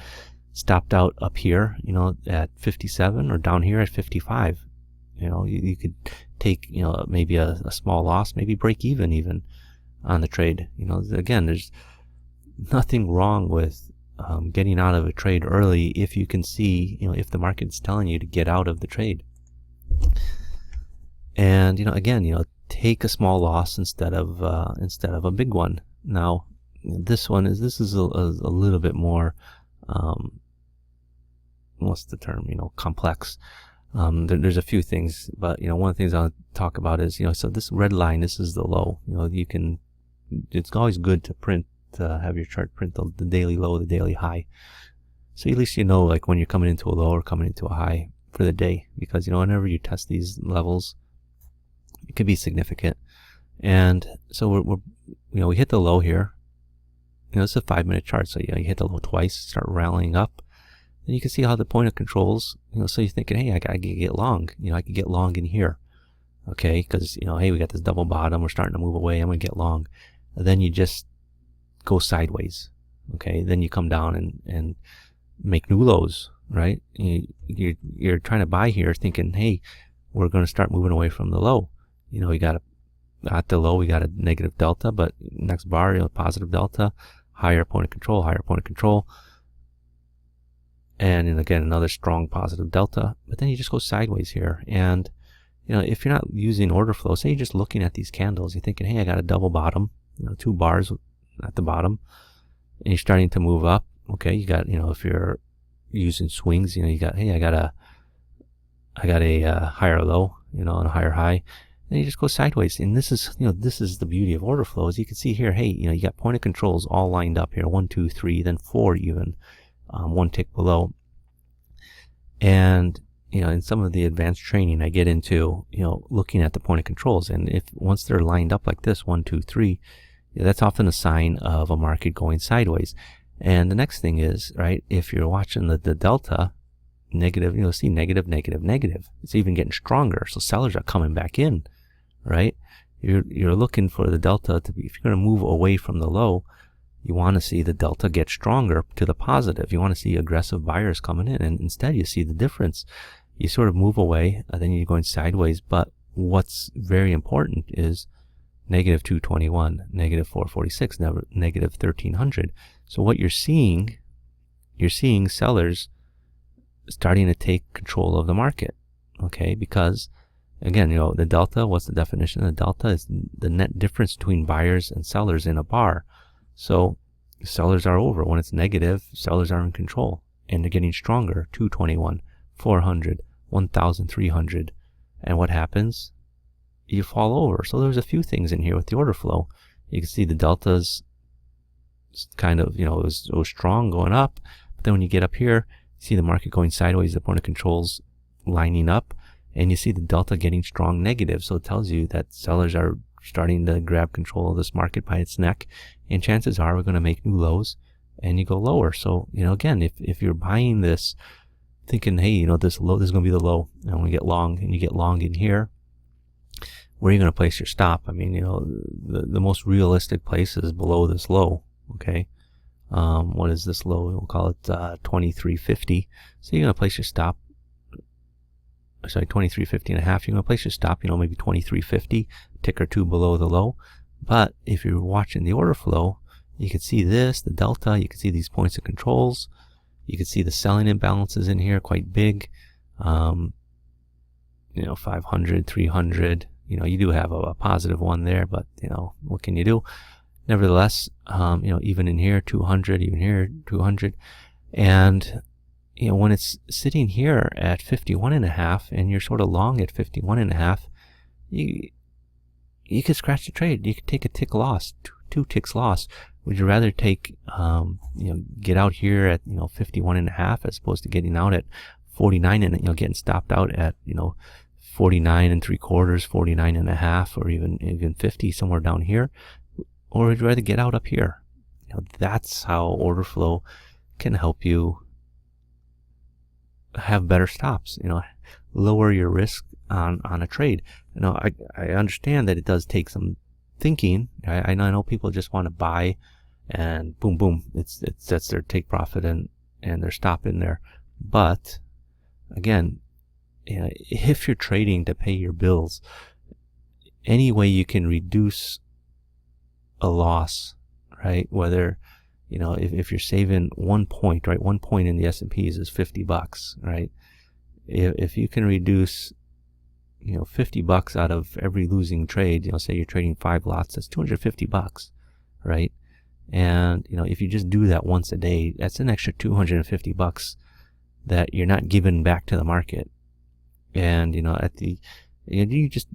stopped out up here, at 57 or down here at 55? You could take, maybe a small loss, maybe break even on the trade. Again, there's nothing wrong with getting out of a trade early if you can see, if the market's telling you to get out of the trade. And again, take a small loss instead of a big one. Now, this is a little bit more, what's the term? Complex. There's a few things, but one of the things I'll talk about is so this red line, this is the low. It's always good to have your chart print the daily low, the daily high, so at least like when you're coming into a low or coming into a high for the day, because whenever you test these levels, it could be significant. And so we hit the low here. It's a 5-minute chart, so you hit the low twice, start rallying up. Then you can see how the point of controls, so you're thinking, hey, I could get long. I could get long in here, okay? Because hey, we got this double bottom, we're starting to move away, I'm gonna get long. And then you just go sideways, okay? Then you come down and make new lows, right? You're trying to buy here, thinking, hey, we're going to start moving away from the low. We got at the low, we got a negative delta, but next bar, positive delta, higher point of control, and then again another strong positive delta. But then you just go sideways here. And if you're not using order flow, say you're just looking at these candles, you're thinking, hey, I got a double bottom, 2 bars at the bottom, and you're starting to move up. Okay, you got, if you're using swings, you got, hey, I got a higher low, and a higher high. And you just go sideways. And this is the beauty of order flow. As you can see here, hey, you got point of controls all lined up here, 1, 2, 3, then 4 even, 1 tick below. And in some of the advanced training, I get into looking at the point of controls, and once they're lined up like this, 1, 2, 3, that's often a sign of a market going sideways. And the next thing is, right, if you're watching the delta, negative, see negative, negative, negative. It's even getting stronger. So sellers are coming back in, right? You're looking for the delta to be, if you're going to move away from the low, you want to see the delta get stronger to the positive. You want to see aggressive buyers coming in, and instead you see the difference. You sort of move away, and then you're going sideways. But what's very important is negative 221, negative 446, negative 1300. So what you're seeing sellers starting to take control of the market, okay? Because again, the delta, what's the definition of the delta? Is the net difference between buyers and sellers in a bar. So sellers are over. When it's negative, sellers are in control, and they're getting stronger. 221, 400, 1300. And what happens? You fall over. So there's a few things in here with the order flow. You can see the deltas kind of, it was strong going up. But then when you get up here, see the market going sideways, the point of controls lining up, and you see the delta getting strong negative. So it tells you that sellers are starting to grab control of this market by its neck, and chances are we're going to make new lows, and you go lower. So again, if you're buying this thinking, hey, this low, this is going to be the low, and when we get long, and you get long in here, where are you going to place your stop? I mean, the most realistic place is below this low, okay? What is this low? We'll call it 2350. So you're going to place your stop, sorry, 2350 and a half. You're going to place your stop, maybe 2350, tick or two below the low. But if you're watching the order flow, you can see this, the delta, you can see these points of controls. You can see the selling imbalances in here, quite big. 500, 300. You do have a positive one there, but what can you do? Nevertheless, even in here, 200, even here, 200. And, when it's sitting here at 51.5 and you're sort of long at 51.5, you could scratch the trade. You could take a tick loss, two ticks loss. Would you rather take, get out here at, 51.5 as opposed to getting out at 49 and, getting stopped out at, 49 3/4, 49.5, or even 50, somewhere down here? Or would you rather get out up here? That's how order flow can help you have better stops, lower your risk on a trade. I understand that it does take some thinking. I know people just want to buy and boom, boom, that's their take profit and their stop in there. But again, if you're trading to pay your bills, any way you can reduce a loss, right? Whether, if you're saving 1 point, right? 1 point in the S&Ps is $50, right? If you can reduce, $50 out of every losing trade, say you're trading 5 lots, that's $250, right? And, if you just do that once a day, that's an extra $250 that you're not giving back to the market. And, you just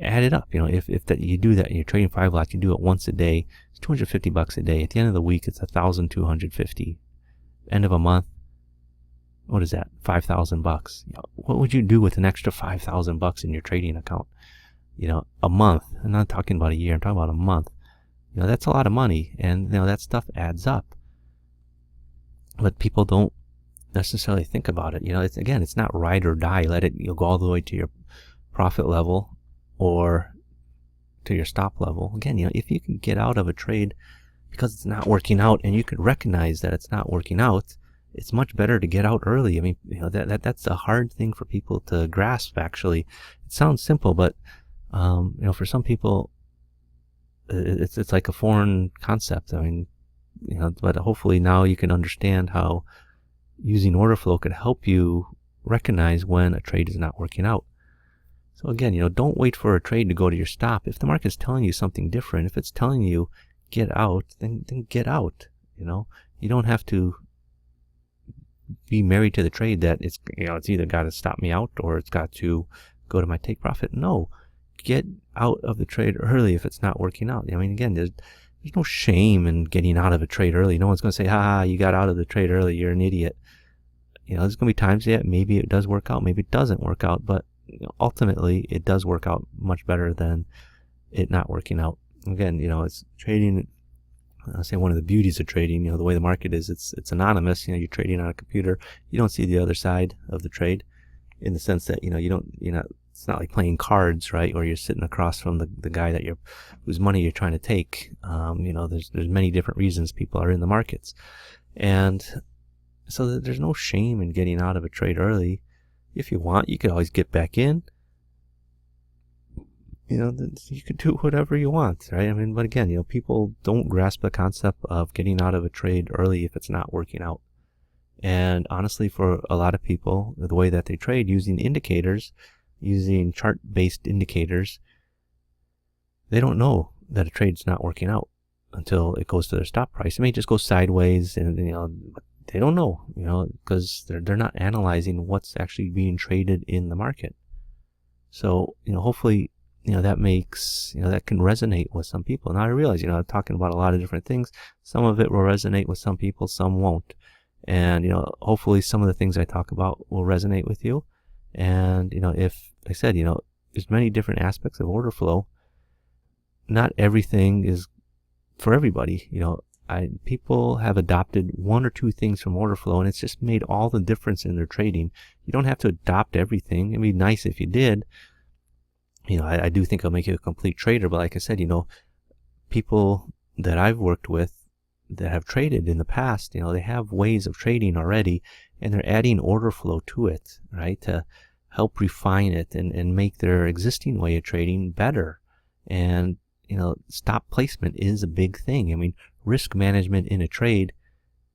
add it up. If that you do that and you're trading 5 lots, you do it once a day, it's $250 a day. At the end of the week, it's $1,250. End of a month, what is that? $5,000. What would you do with an extra $5,000 in your trading account? A month. I'm not talking about a year. I'm talking about a month. That's a lot of money, and that stuff adds up. But people don't necessarily think about it. It's not ride or die. Let it go all the way to your profit level or to your stop level. Again, if you can get out of a trade because it's not working out, and you can recognize that it's not working out, it's much better to get out early. I mean, that's a hard thing for people to grasp. Actually, it sounds simple, but for some people, it's like a foreign concept. I mean, but hopefully now you can understand how using order flow could help you recognize when a trade is not working out. So again, don't wait for a trade to go to your stop. If the market's telling you something different, if it's telling you get out, then get out. You don't have to be married to the trade that it's either got to stop me out or it's got to go to my take profit. No, get out of the trade early if it's not working out. I mean, again, there's no shame in getting out of a trade early. No one's going to say, you got out of the trade early, you're an idiot. There's going to be times that maybe it does work out, maybe it doesn't work out, but ultimately it does work out much better than it not working out. Again, it's trading. I say one of the beauties of trading, the way the market is, it's anonymous. You're trading on a computer. You don't see the other side of the trade, in the sense that it's not like playing cards, right? Or you're sitting across from the guy whose money you're trying to take. There's many different reasons people are in the markets, and so there's no shame in getting out of a trade early. If you want, you could always get back in. You could do whatever you want, right? I mean, but again, people don't grasp the concept of getting out of a trade early if it's not working out. And honestly, for a lot of people, the way that they trade using indicators, using chart-based indicators, they don't know that a trade's not working out until it goes to their stop price. It may just go sideways, and they don't know, because they're not analyzing what's actually being traded in the market. So, hopefully, that makes, that can resonate with some people. Now I realize, I'm talking about a lot of different things. Some of it will resonate with some people, some won't. And, hopefully some of the things I talk about will resonate with you. And, if I said, there's many different aspects of order flow. Not everything is for everybody. People have adopted 1 or 2 things from order flow, and it's just made all the difference in their trading. You don't have to adopt everything. It'd be nice if you did. I do think it'll make you a complete trader, but like I said, people that I've worked with that have traded in the past, they have ways of trading already, and they're adding order flow to it, right, to help refine it and make their existing way of trading better. And, stop placement is a big thing. I mean, risk management in a trade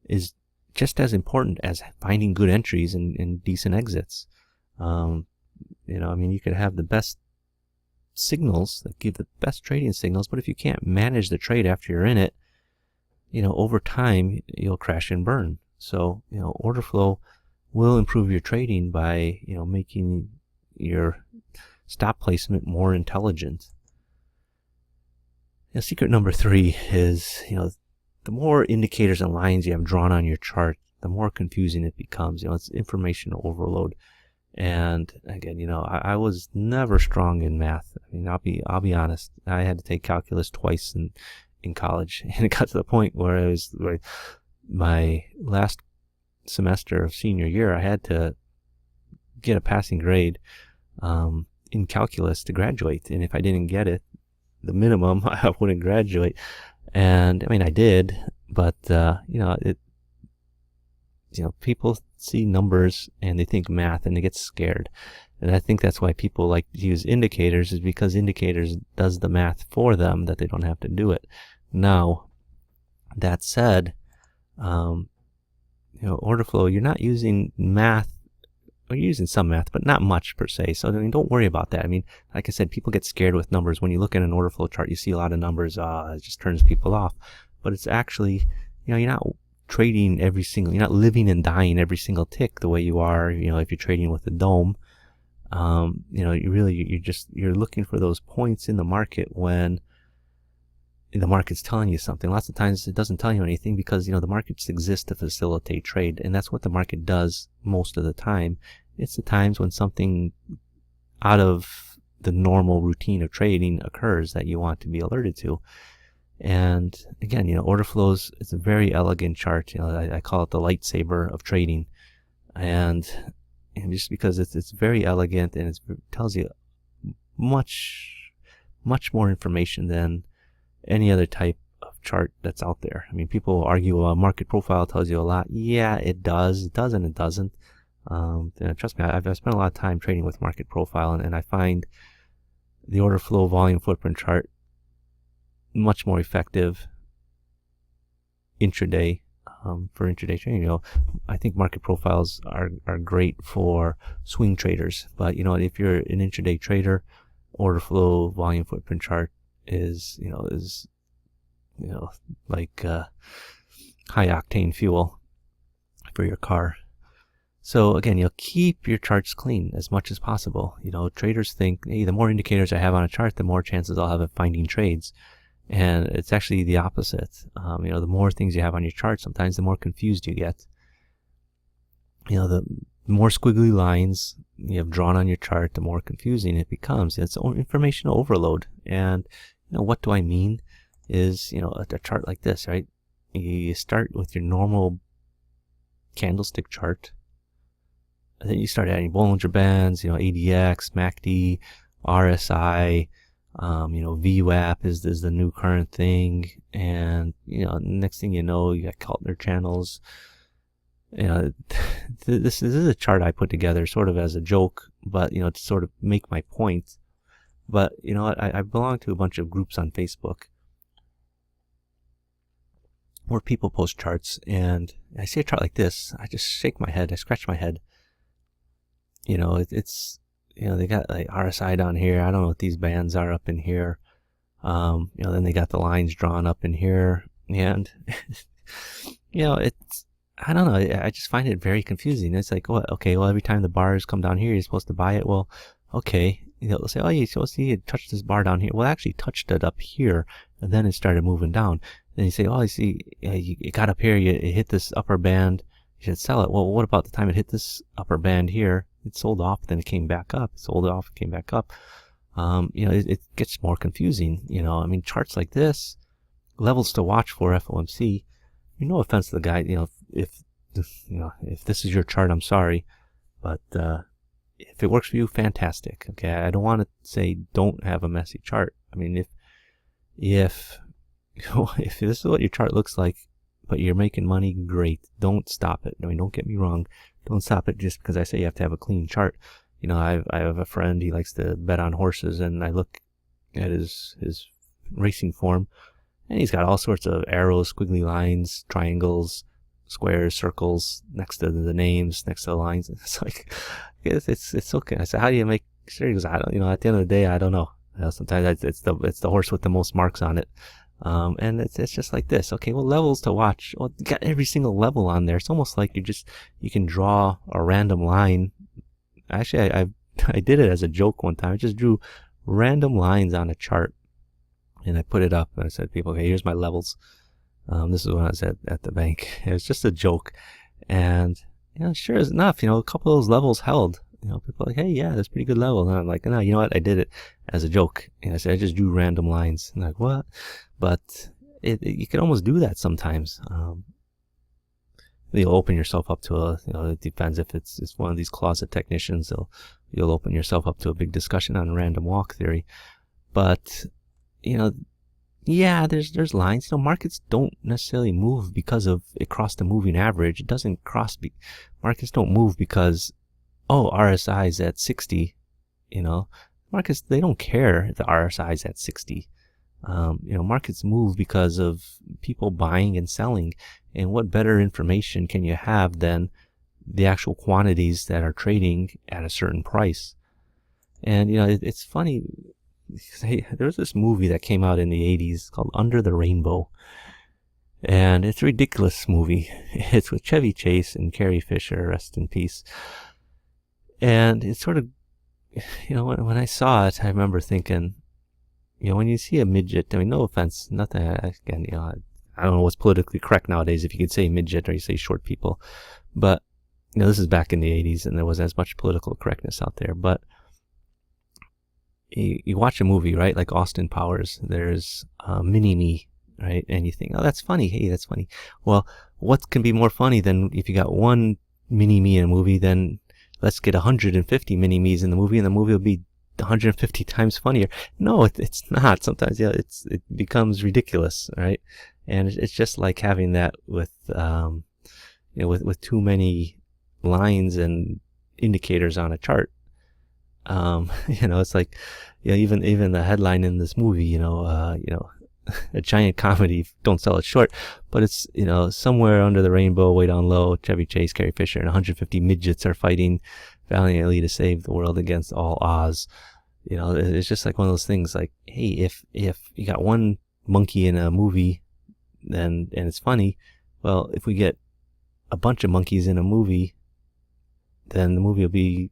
is just as important as finding good entries and decent exits. You could have the best signals that give the best trading signals, but if you can't manage the trade after you're in it, over time you'll crash and burn. So order flow will improve your trading by making your stop placement more intelligent. Secret number 3 is the more indicators and lines you have drawn on your chart, the more confusing it becomes. It's information overload. And again, I was never strong in math. I mean, I'll be honest. I had to take calculus twice in college, and it got to the point where it was like my last semester of senior year, I had to get a passing grade in calculus to graduate. And if I didn't get it, the minimum, I wouldn't graduate. And I mean, I did, but people see numbers and they think math and they get scared. And I think that's why people like to use indicators, is because indicators does the math for them, that they don't have to do it. Now, that said, Orderflow, you're not using math. Well, you're using some math, but not much per se. So don't worry about that. I mean, like I said, people get scared with numbers. When you look at an order flow chart, you see a lot of numbers. It just turns people off. But it's actually, you're not trading you're not living and dying every single tick the way you are, if you're trading with a dome. You're looking for those points in the market when the market's telling you something. Lots of times it doesn't tell you anything because, the markets exist to facilitate trade, and that's what the market does most of the time. It's the times when something out of the normal routine of trading occurs that you want to be alerted to. And again, order flows, it's a very elegant chart. I call it the lightsaber of trading. And just because it's very elegant and it tells you much, much more information than any other type of chart that's out there. I mean, people argue, well, market profile tells you a lot. Yeah, it does. It does and it doesn't. Trust me, I've spent a lot of time trading with market profile, and I find the order flow volume footprint chart much more effective intraday, for intraday trading. I think market profiles are great for swing traders, but if you're an intraday trader, order flow volume footprint chart is like high octane fuel for your car. So again, keep your charts clean as much as possible. Traders think, hey, the more indicators I have on a chart, the more chances I'll have of finding trades. And it's actually the opposite. The more things you have on your chart, sometimes the more confused you get. The more squiggly lines you have drawn on your chart, the more confusing it becomes. It's information overload. And what do I mean is, a chart like this, right? You start with your normal candlestick chart, and then you start adding Bollinger Bands, ADX, MACD, RSI, VWAP is the new current thing, and next thing you know, you got Keltner channels. This is a chart I put together sort of as a joke, but to sort of make my point. But I belong to a bunch of groups on Facebook where people post charts, and I see a chart like this, I just shake my head, I scratch my head. It's they got like RSI down here. I don't know what these bands are up in here. Then they got the lines drawn up in here, and it's, I don't know. I just find it very confusing. It's like, okay, well, every time the bars come down here, you're supposed to buy it. Well, okay, they'll say, oh, you're supposed to touch this bar down here. Well, I actually touched it up here, and then it started moving down. Then you say, oh, I see, you got up here, it hit this upper band, you should sell it. Well, what about the time it hit this upper band here? It sold off, then it came back up. It sold off, it came back up. It gets more confusing. I mean, charts like this, levels to watch for FOMC. No offense to the guy. If this is your chart, I'm sorry, but if it works for you, fantastic. Okay, I don't want to say don't have a messy chart. I mean, if this is what your chart looks like, but you're making money, great. Don't stop it. I mean, don't get me wrong. Don't stop it just because I say you have to have a clean chart. I have a friend, he likes to bet on horses, and I look at his racing form, and he's got all sorts of arrows, squiggly lines, triangles, squares, circles next to the names, next to the lines. It's like, it's okay. I said, how do you make sure? He goes, I don't, at the end of the day, I don't know. Sometimes it's the horse with the most marks on it. And it's just like this. Okay, well, levels to watch. Well, you got every single level on there. It's almost like you can draw a random line. Actually, I did it as a joke one time. I just drew random lines on a chart, and I put it up, and I said, people, okay, here's my levels. This is when I was at the bank. It was just a joke. And, sure as enough, a couple of those levels held. People are like, hey, yeah, that's a pretty good level. And I'm like, no, you know what? I did it as a joke. And I said, I just drew random lines. And I'm like, what? But you can almost do that sometimes. You'll open yourself up to it depends if it's one of these closet technicians. You'll open yourself up to a big discussion on random walk theory. But, yeah, there's lines. Markets don't necessarily move because of it crossed the moving average. It doesn't markets don't move because, RSI is at 60. Markets, they don't care if the RSI is at 60. Markets move because of people buying and selling. And what better information can you have than the actual quantities that are trading at a certain price? And, it's funny. There was this movie that came out in the 80s called Under the Rainbow. And it's a ridiculous movie. It's with Chevy Chase and Carrie Fisher, rest in peace. And it's sort of, when I saw it, I remember thinking, when you see a midget, I mean, no offense, nothing, again, I don't know what's politically correct nowadays, if you could say midget or you say short people. But, this is back in the 80s and there wasn't as much political correctness out there. But you watch a movie, right, like Austin Powers, there's Mini-Me, right? And you think, oh, that's funny. Hey, that's funny. Well, what can be more funny than if you got one Mini-Me in a movie, then let's get 150 Mini-Me's in the movie, and the movie will be 150 times funnier. No, it's not. Sometimes, it becomes ridiculous, right? And it's just like having that with, with too many lines and indicators on a chart. It's like, even the headline in this movie, a giant comedy, don't sell it short, but it's, somewhere under the rainbow, way down low, Chevy Chase, Carrie Fisher, and 150 midgets are fighting valiantly to save the world against all odds. It's just like one of those things like, hey, if you got one monkey in a movie, and it's funny, well, if we get a bunch of monkeys in a movie, then the movie will be,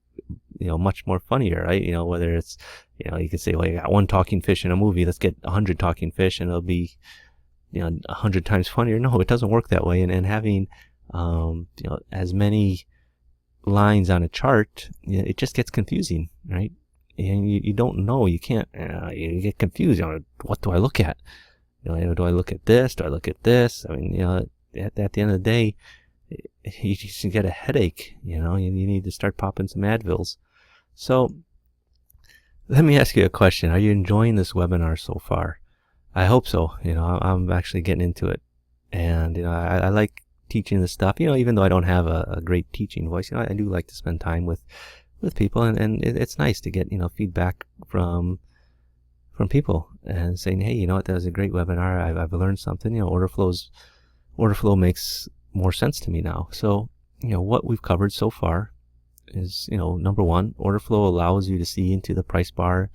much more funnier, right? Whether it's, you could say, well, you got one talking fish in a movie, let's get 100 talking fish and it'll be, 100 times funnier. No, it doesn't work that way. And having, as many lines on a chart, it just gets confusing, right? And you don't know, you can't, you get confused. What do I look at? Do I look at this? Do I look at this? I mean, at the end of the day, you just get a headache, you need to start popping some Advils. So let me ask you a question. Are you enjoying this webinar so far? I hope so. I'm actually getting into it. And, I like teaching this stuff, even though I don't have a great teaching voice, I do like to spend time with people, and it's nice to get, feedback from people and saying, hey, that was a great webinar. I've learned something. Orderflow makes more sense to me now. So, what we've covered so far is, number one, Orderflow allows you to see into the price bar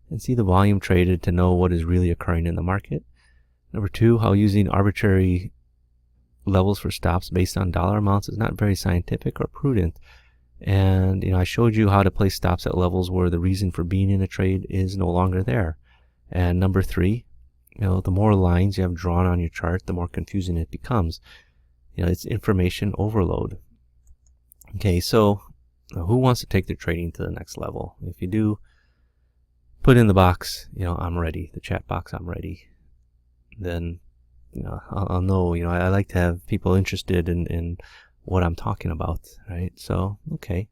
and see the volume traded to know what is really occurring in the market. Number two, how using arbitrary levels for stops based on dollar amounts is not very scientific or prudent. And, I showed you how to place stops at levels where the reason for being in a trade is no longer there. And number three, the more lines you have drawn on your chart, the more confusing it becomes. It's information overload. Okay, so who wants to take their trading to the next level? If you do, put in the box, I'm ready, the chat box, I'm ready. Then, I'll know, I like to have people interested in what I'm talking about, right? So, okay.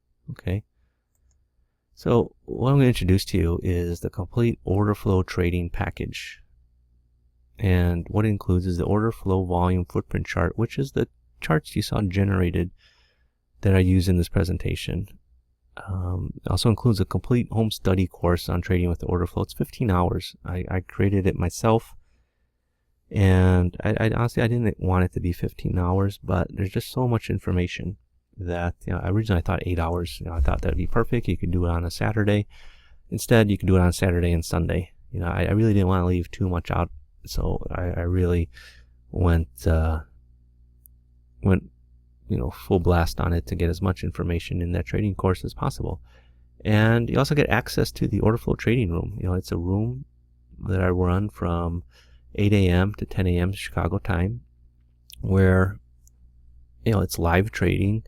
So, what I'm going to introduce to you is the complete order flow trading package. And what it includes is the order flow volume footprint chart, which is the charts you saw generated that I use in this presentation. It also includes a complete home study course on trading with the order flow. It's 15 hours. I created it myself. And I honestly, I didn't want it to be 15 hours, but there's just so much information that, originally I thought 8 hours. I thought that would be perfect. You could do it on a Saturday. Instead, you could do it on Saturday and Sunday. I really didn't want to leave too much out. So I really went full blast on it to get as much information in that trading course as possible. And you also get access to the Orderflow trading room. It's a room that I run from 8 a.m. to 10 a.m. Chicago time, where it's live trading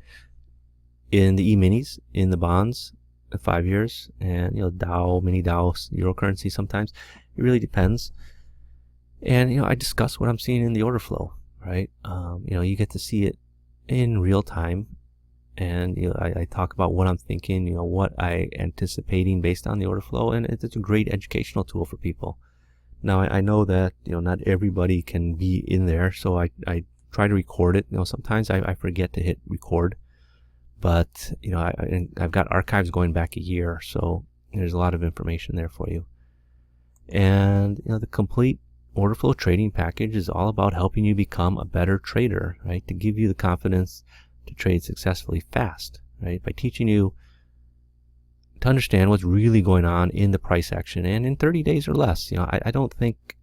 in the E-minis, in the bonds, 5 years, and Dow, mini Dow, Euro currency sometimes. It really depends. And I discuss what I'm seeing in the order flow, right? You get to see it in real time, and I talk about what I'm thinking, what I anticipating based on the order flow, and it's a great educational tool for people. Now I know that not everybody can be in there, so I try to record it. Sometimes I forget to hit record, but I've got archives going back a year, so there's a lot of information there for you. And the complete Orderflow trading package is all about helping you become a better trader, right? To give you the confidence to trade successfully fast, right? By teaching you to understand what's really going on in the price action and in 30 days or less. I don't think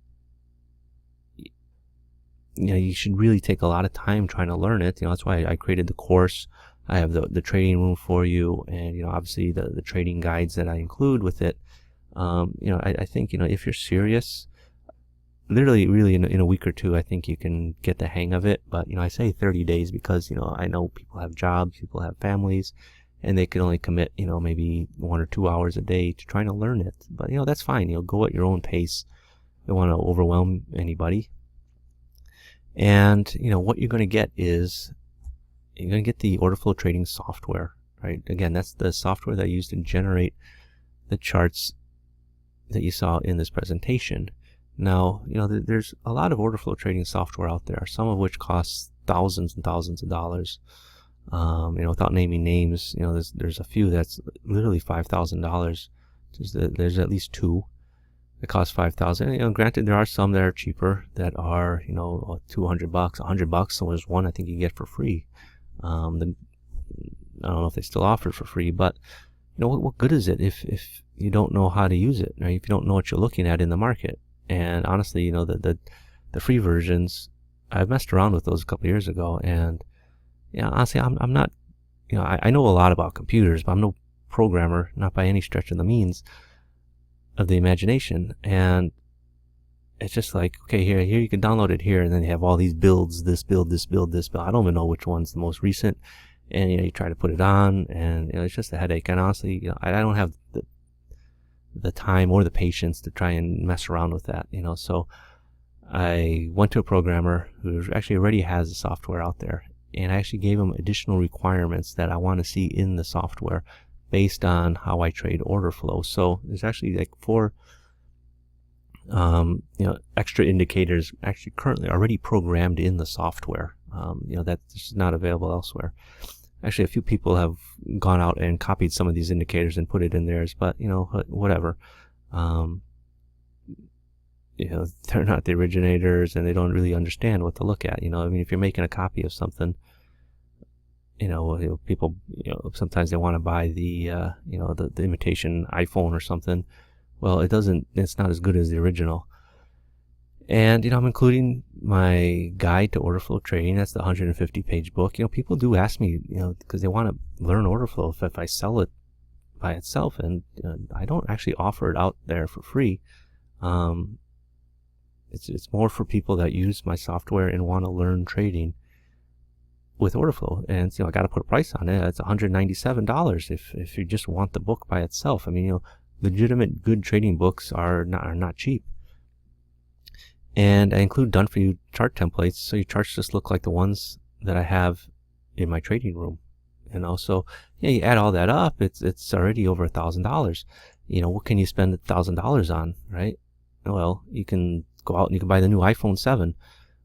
you should really take a lot of time trying to learn it. That's why I created the course. I have the trading room for you, and obviously the trading guides that I include with it. I think if you're serious, literally really in a week or two, I think you can get the hang of it. But I say 30 days because I know people have jobs, people have families, and they can only commit maybe 1 or 2 hours a day to trying to learn it. But that's fine. Go at your own pace. You don't want to overwhelm anybody. And what you're going to get is you're going to get the Orderflow trading software, right? Again, that's the software that I use to generate the charts that you saw in this presentation. Now, there's a lot of Orderflow trading software out there, some of which costs thousands and thousands of dollars. Without naming names, there's a few that's literally $5,000. There's at least two that cost $5,000. Granted, there are some that are cheaper that are $200, $100. So there's one I think you get for free. I don't know if they still offer it for free, but what good is it if you don't know how to use it, right? If you don't know what you're looking at in the market? And honestly, the free versions, I've messed around with those a couple of years ago, and honestly, I'm not, I know a lot about computers, but I'm no programmer, not by any stretch of the means of the imagination. And it's just like, okay, here you can download it here, and then you have all these builds, this build, this build, this build. I don't even know which one's the most recent. And you try to put it on, and it's just a headache. And honestly, I don't have the time or the patience to try and mess around with that. So I went to a programmer who actually already has the software out there, and I actually gave him additional requirements that I want to see in the software based on how I trade Orderflow. So there's actually like 4 extra indicators actually currently already programmed in the software. That's not available elsewhere. Actually, a few people have gone out and copied some of these indicators and put it in theirs, but whatever. They're not the originators, and they don't really understand what to look at. If you're making a copy of something, people, sometimes they want to buy the imitation iPhone or something. Well, it's not as good as the original. And, I'm including my guide to Orderflow trading. That's the 150-page book. People do ask me, because they want to learn Orderflow if I sell it by itself. And I don't actually offer it out there for free. It's more for people that use my software and want to learn trading with Orderflow. And, I got to put a price on it. It's $197 if you just want the book by itself. Legitimate good trading books are not cheap. And I include done-for-you chart templates, so your charts just look like the ones that I have in my trading room. And also, you add all that up, it's already over $1,000. What can you spend $1,000 on, right? Well, you can go out and you can buy the new iPhone 7.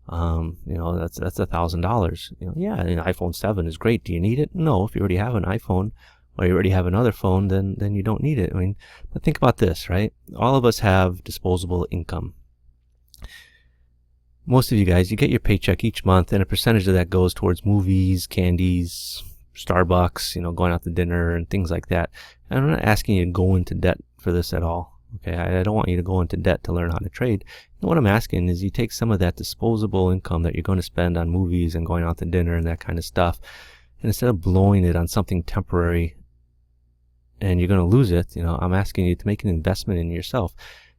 That's $1,000. An iPhone 7 is great. Do you need it? No. If you already have an iPhone, or you already have another phone, then you don't need it. But think about this, right? All of us have disposable income. Most of you guys, you get your paycheck each month, and a percentage of that goes towards movies, candies, Starbucks, going out to dinner and things like that. And I'm not asking you to go into debt for this at all. Okay, I don't want you to go into debt to learn how to trade. And what I'm asking is you take some of that disposable income that you're going to spend on movies and going out to dinner and that kind of stuff, and instead of blowing it on something temporary and you're going to lose it, I'm asking you to make an investment in yourself.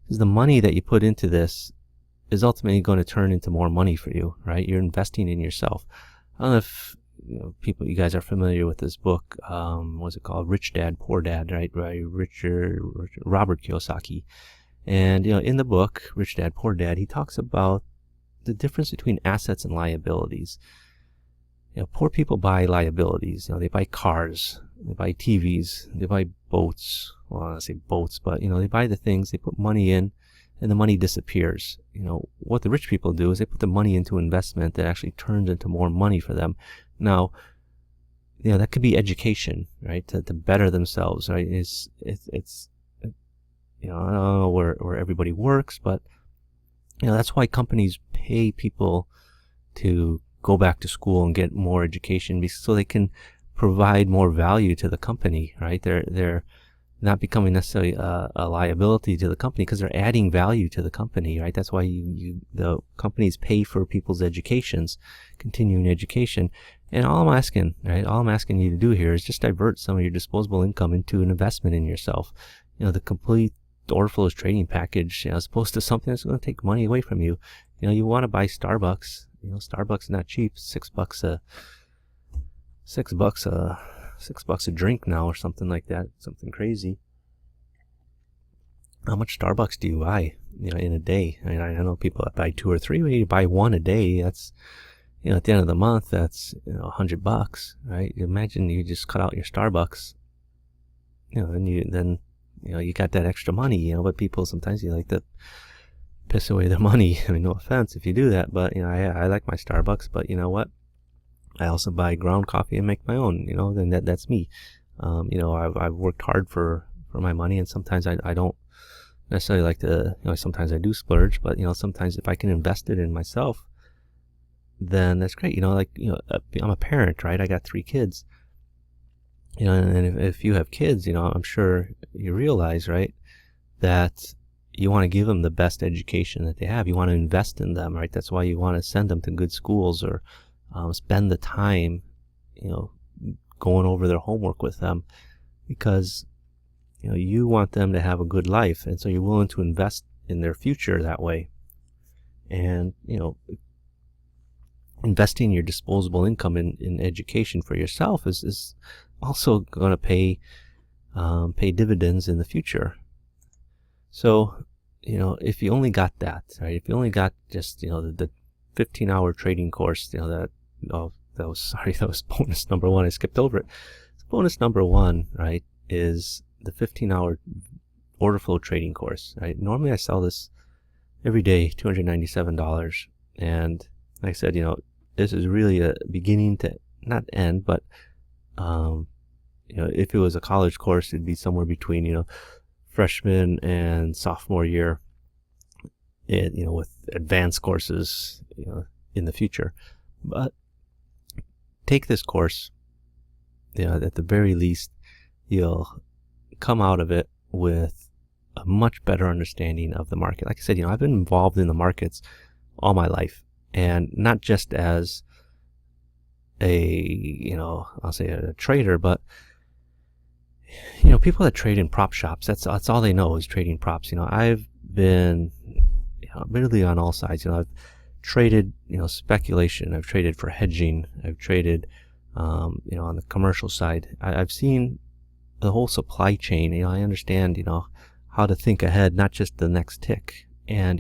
Because the money that you put into this is ultimately going to turn into more money for you, right? You're investing in yourself. I don't know if you guys are familiar with this book. What's it called? Rich Dad, Poor Dad, right? By Robert Kiyosaki. And in the book, Rich Dad, Poor Dad, he talks about the difference between assets and liabilities. Poor people buy liabilities. They buy cars, they buy TVs, they buy boats. Well, I don't want to say boats, but they buy the things, they put money in, and the money disappears. What the rich people do is they put the money into investment that actually turns into more money for them. Now, that could be education, right? To better themselves, right? I don't know where everybody works, but that's why companies pay people to go back to school and get more education, so they can provide more value to the company, right? They're not becoming necessarily a liability to the company, because they're adding value to the company, right? That's why the companies pay for people's educations, continuing education. And all I'm asking you to do here is just divert some of your disposable income into an investment in yourself. The complete Orderflows trading package, as opposed to something that's going to take money away from you. You want to buy Starbucks. Starbucks is not cheap. $6 a drink now, or something like that. Something crazy. How much Starbucks do you buy, in a day? I mean, I know people that buy 2 or 3. When you buy one a day, that's, at the end of the month, that's $100, right? Imagine you just cut out your Starbucks, then you got that extra money, but people sometimes like to piss away their money. I mean, no offense if you do that, but I like my Starbucks, but you know what? I also buy ground coffee and make my own, then that's me. I've worked hard for my money, and sometimes I don't necessarily like to, sometimes I do splurge, but sometimes if I can invest it in myself, then that's great. I'm a parent, right? I got 3 kids. And if you have kids, I'm sure you realize, right, that you want to give them the best education that they have. You want to invest in them, right? That's why you want to send them to good schools, or spend the time, going over their homework with them, because you want them to have a good life, and so you're willing to invest in their future that way. And investing your disposable income in education for yourself is also going to pay dividends in the future. So if you only got that, right, if you only got just the 15-hour trading course, that was bonus number 1. I skipped over it. Bonus number 1, right, is the 15-hour Orderflow trading course, right? Normally I sell this every day, $297, and like I said, this is really a beginning to not end, but if it was a college course, it'd be somewhere between freshman and sophomore year, with advanced courses in the future. But take this course, at the very least you'll come out of it with a much better understanding of the market. Like I said, I've been involved in the markets all my life, and not just as I'll say a trader, but people that trade in prop shops, that's all they know is trading props. I've been literally on all sides. I've traded speculation, I've traded for hedging, I've traded on the commercial side. I've seen the whole supply chain. I understand how to think ahead, not just the next tick. And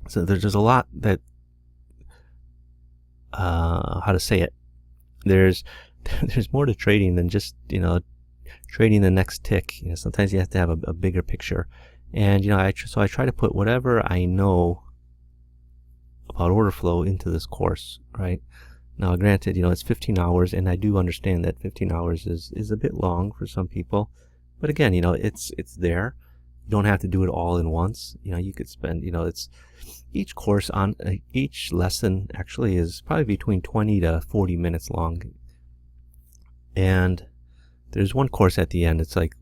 so there's a lot that how to say it, there's more to trading than just trading the next tick. Sometimes you have to have a bigger picture. And I try to put whatever I know about order flow into this course, right? Now, granted, it's 15 hours, and I do understand that 15 hours is a bit long for some people. But again, it's there. You don't have to do it all in once. You could spend, it's each course on each lesson actually is probably between 20 to 40 minutes long. And there's one course at the end, it's like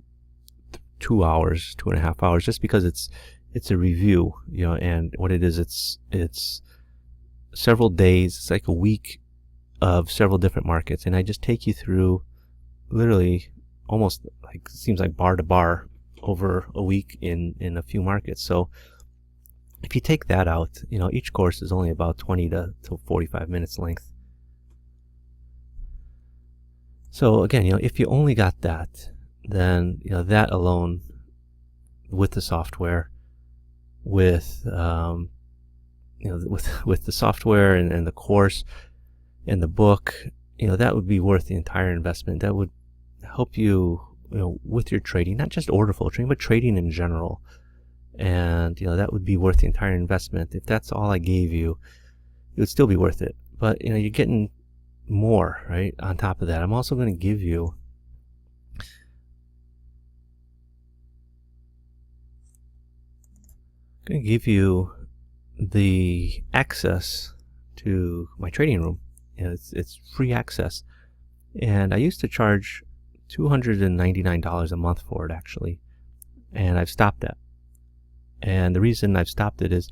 2 hours, 2.5 hours, just because it's a review, and what it is, it's several days, it's like a week of several different markets, and I just take you through literally almost like, seems like bar to bar over a week in a few markets. So if you take that out, each course is only about 20 to 45 minutes length. So again, if you only got that, then that alone, with the software, with with the software and the course and the book, that would be worth the entire investment. That would help you, with your trading, not just order flow trading, but trading in general. And that would be worth the entire investment. If that's all I gave you, it would still be worth it. But you're getting more, right? On top of that, I'm also going to give you going to give you the access to my trading room. It's free access, and I used to charge $299 a month for it, actually, and I've stopped that. And the reason I've stopped it is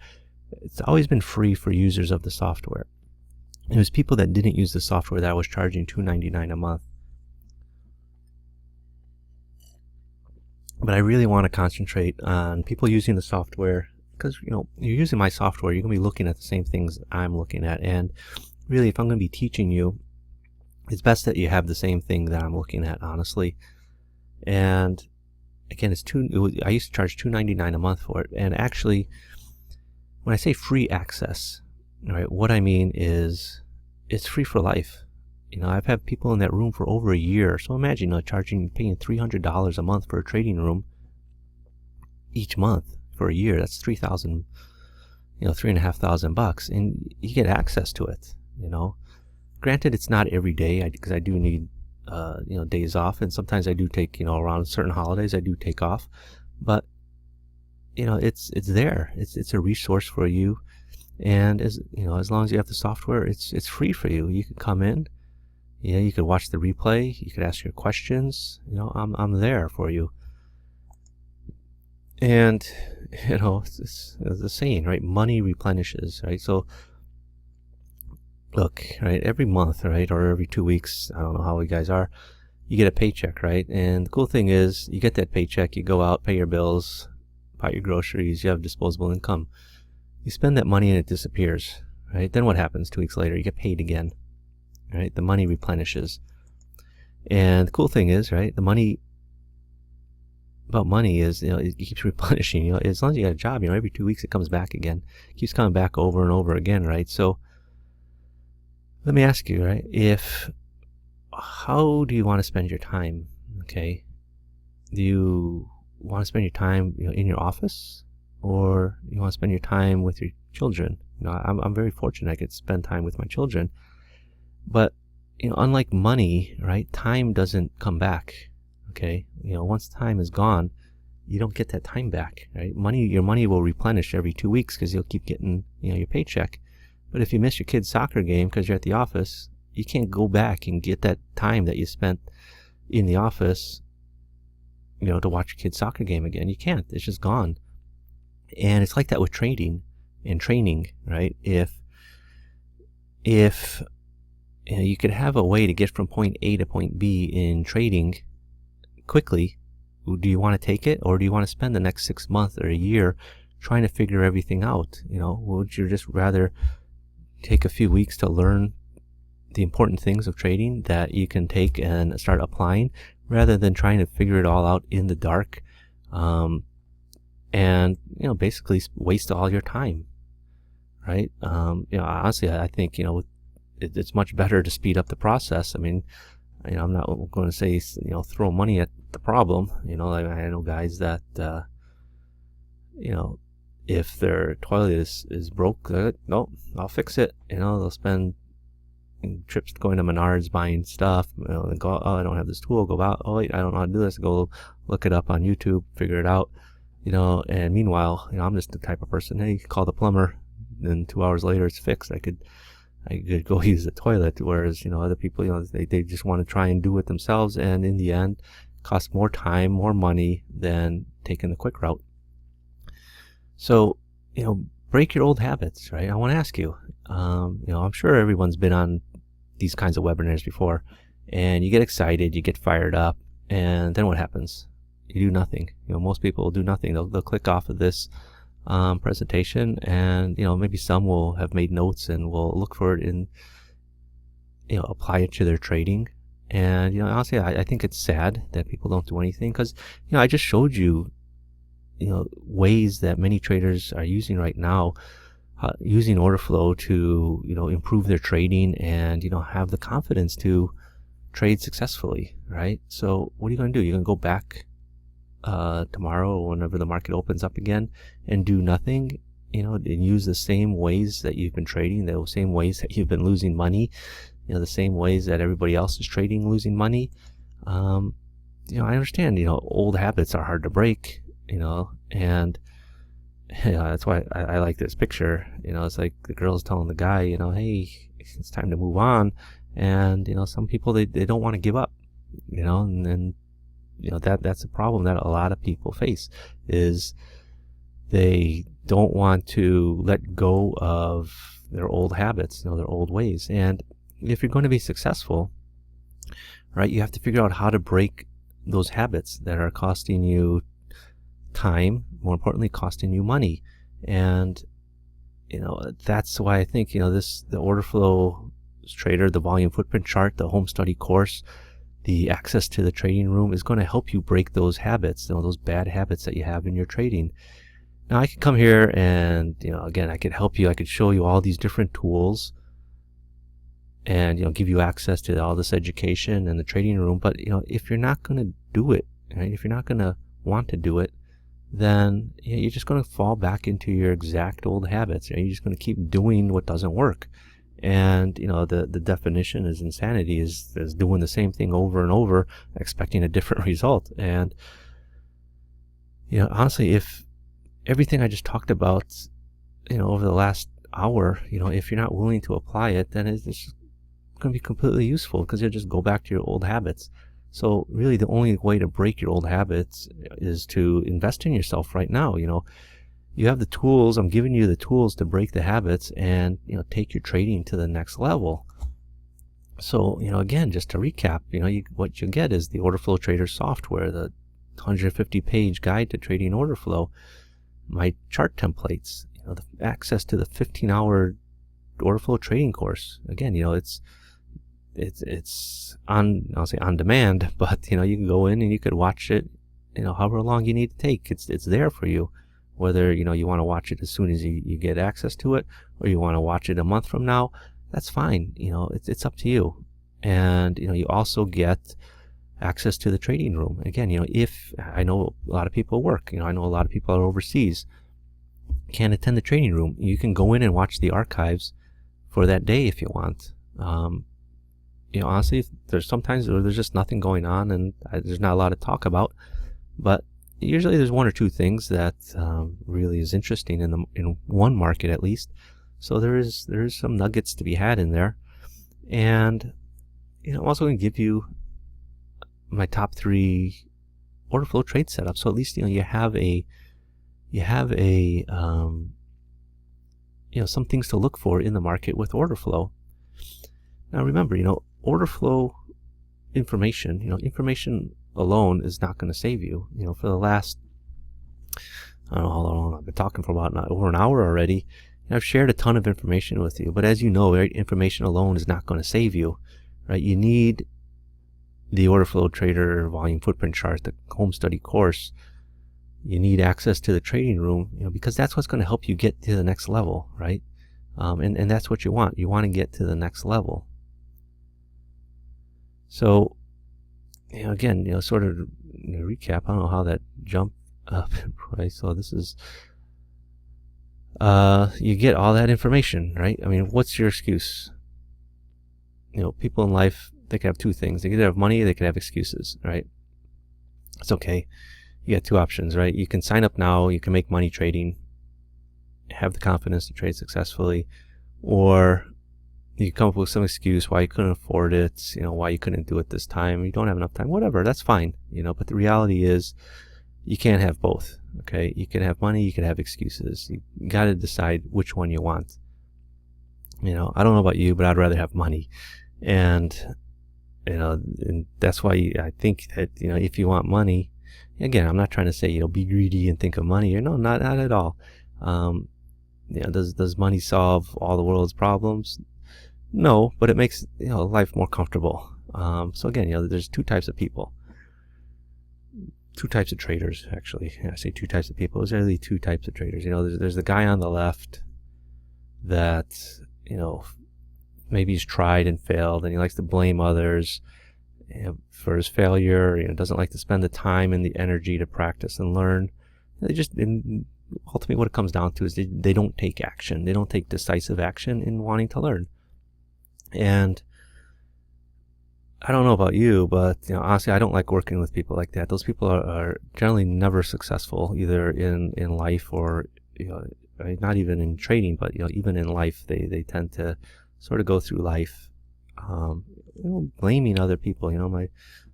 it's always been free for users of the software. It was people that didn't use the software that I was charging $299 a month. But I really want to concentrate on people using the software, because you're using my software, you're going to be looking at the same things I'm looking at. And really, if I'm going to be teaching you, it's best that you have the same thing that I'm looking at, honestly. And again, I used to charge $299 a month for it. And actually, when I say free access, right, what I mean is it's free for life. I've had people in that room for over a year. So imagine paying $300 a month for a trading room each month for a year. That's $3,000, $3,500, and you get access to it. Granted, it's not every day because I do need days off, and sometimes I do take around certain holidays I do take off. But it's there. It's a resource for you, and as long as you have the software, it's free for you. You can come in. You could watch the replay. You could ask your questions. I'm there for you. And it's the saying, right? Money replenishes, right? So look, right? Every month, right, or every 2 weeks, I don't know how you guys are, you get a paycheck, right? And the cool thing is, you get that paycheck, you go out, pay your bills, buy your groceries, you have disposable income. You spend that money and it disappears, right? Then what happens 2 weeks later? You get paid again. Right? The money replenishes. And the cool thing is, right, the money is, it keeps replenishing. As long as you got a job, every 2 weeks it comes back again. It keeps coming back over and over again, right? So let me ask you, right, how do you want to spend your time? Okay. Do you want to spend your time in your office, or you want to spend your time with your children? I'm very fortunate I get to spend time with my children. But, unlike money, right, time doesn't come back, okay? Once time is gone, you don't get that time back, right? Your money will replenish every 2 weeks because you'll keep getting, your paycheck. But if you miss your kid's soccer game because you're at the office, you can't go back and get that time that you spent in the office, to watch your kid's soccer game again. You can't. It's just gone. And it's like that with trading and training, right? If you could have a way to get from point A to point B in trading quickly, do you want to take it, or do you want to spend the next 6 months or a year trying to figure everything out? Would you just rather take a few weeks to learn the important things of trading that you can take and start applying, rather than trying to figure it all out in the dark, and basically waste all your time, right? Honestly, I think it's much better to speed up the process. I mean, I'm not going to say throw money at the problem. I know guys that if their toilet is broke, no, I'll fix it. They'll spend trips going to Menards buying stuff. They go, oh, I don't have this tool. Go out. Oh wait, I don't know how to do this. Go look it up on YouTube, figure it out. And meanwhile, I'm just the type of person, hey, call the plumber, and 2 hours later it's fixed. I could go use the toilet, whereas other people, they just want to try and do it themselves, and in the end cost more time, more money than taking the quick route. So break your old habits, right? I want to ask you, I'm sure everyone's been on these kinds of webinars before, and you get excited, you get fired up, and then what happens? You do nothing. Most people will do nothing. They'll click off of this presentation, and maybe some will have made notes and will look for it and apply it to their trading. And honestly, I think it's sad that people don't do anything, because I just showed you ways that many traders are using right now, using Orderflow to improve their trading and have the confidence to trade successfully, right? So what are you going to do? You're going to go back tomorrow or whenever the market opens up again and do nothing, and use the same ways that you've been trading, the same ways that you've been losing money, the same ways that everybody else is trading, losing money. I understand, old habits are hard to break, and That's why I like this picture. It's like the girl's telling the guy, hey, it's time to move on. And, some people, they don't want to give up, and then, that's a problem that a lot of people face, is they don't want to let go of their old habits, their old ways. And if you're going to be successful, right, you have to figure out how to break those habits that are costing you time, more importantly, costing you money. And, that's why I think, the Orderflow trader, the volume footprint chart, the home study course, the access to the trading room is going to help you break those habits, those bad habits that you have in your trading. Now, I could come here and, again, I could help you. I could show you all these different tools and, give you access to all this education and the trading room. But, if you're not going to do it, right, if you're not going to want to do it, then you're just going to fall back into your exact old habits. You're just going to keep doing what doesn't work. And, the definition is insanity, is doing the same thing over and over, expecting a different result. And, honestly, if everything I just talked about, over the last hour, if you're not willing to apply it, then it's just going to be completely useful, because you'll just go back to your old habits. So really the only way to break your old habits is to invest in yourself right now. You have the tools. I'm giving you the tools to break the habits and, take your trading to the next level. So, again, just to recap, what you get is the Orderflow Trader software, the 150-page guide to trading order flow, my chart templates, the access to the 15-hour Orderflow trading course. Again, it's on, I'll say on demand, but you can go in and you could watch it, however long you need to take. It's there for you. Whether you want to watch it as soon as you get access to it, or you want to watch it a month from now, that's fine. It's up to you. And you also get access to the trading room. Again, if I know a lot of people work, I know a lot of people are overseas, can't attend the trading room, you can go in and watch the archives for that day if you want. Honestly, there's sometimes there's just nothing going on and there's not a lot to talk about, but usually there's one or two things that really is interesting in one market at least. So there is some nuggets to be had in there. And I'm also going to give you my top 3 order flow trade setups. So at least you have some things to look for in the market with order flow. Now remember, order flow information, information alone is not going to save you. For the last, I don't know how long I've been talking for, about over an hour already. I've shared a ton of information with you, but as you know, right, information alone is not going to save you, right? You need the Orderflow Trader volume footprint chart, the home study course. You need access to the trading room, because that's what's going to help you get to the next level, right? And that's what you want. You want to get to the next level. So, again, sort of recap. I don't know how that jumped up, right? So this is, you get all that information, right? I mean, what's your excuse? People in life, they can have two things. They can either have money, or they can have excuses, right? It's okay. You got two options, right? You can sign up now, you can make money trading, have the confidence to trade successfully, or you come up with some excuse why you couldn't afford it, why you couldn't do it this time, you don't have enough time, whatever, that's fine, but the reality is you can't have both, okay? You can have money, you can have excuses. You got to decide which one you want. I don't know about you, but I'd rather have money. And, and that's why I think that, if you want money, again, I'm not trying to say, be greedy and think of money. No, not at all. Does money solve all the world's problems? No, but it makes life more comfortable. So again, there's two types of people, two types of traders. Actually, I say two types of people. There's really two types of traders. There's the guy on the left that maybe he's tried and failed, and he likes to blame others for his failure. Doesn't like to spend the time and the energy to practice and learn. They just, ultimately, what it comes down to is they don't take action. They don't take decisive action in wanting to learn. And I don't know about you, but honestly, I don't like working with people like that. Those people are generally never successful, either in life or not even in trading, but even in life, they tend to sort of go through life, blaming other people. My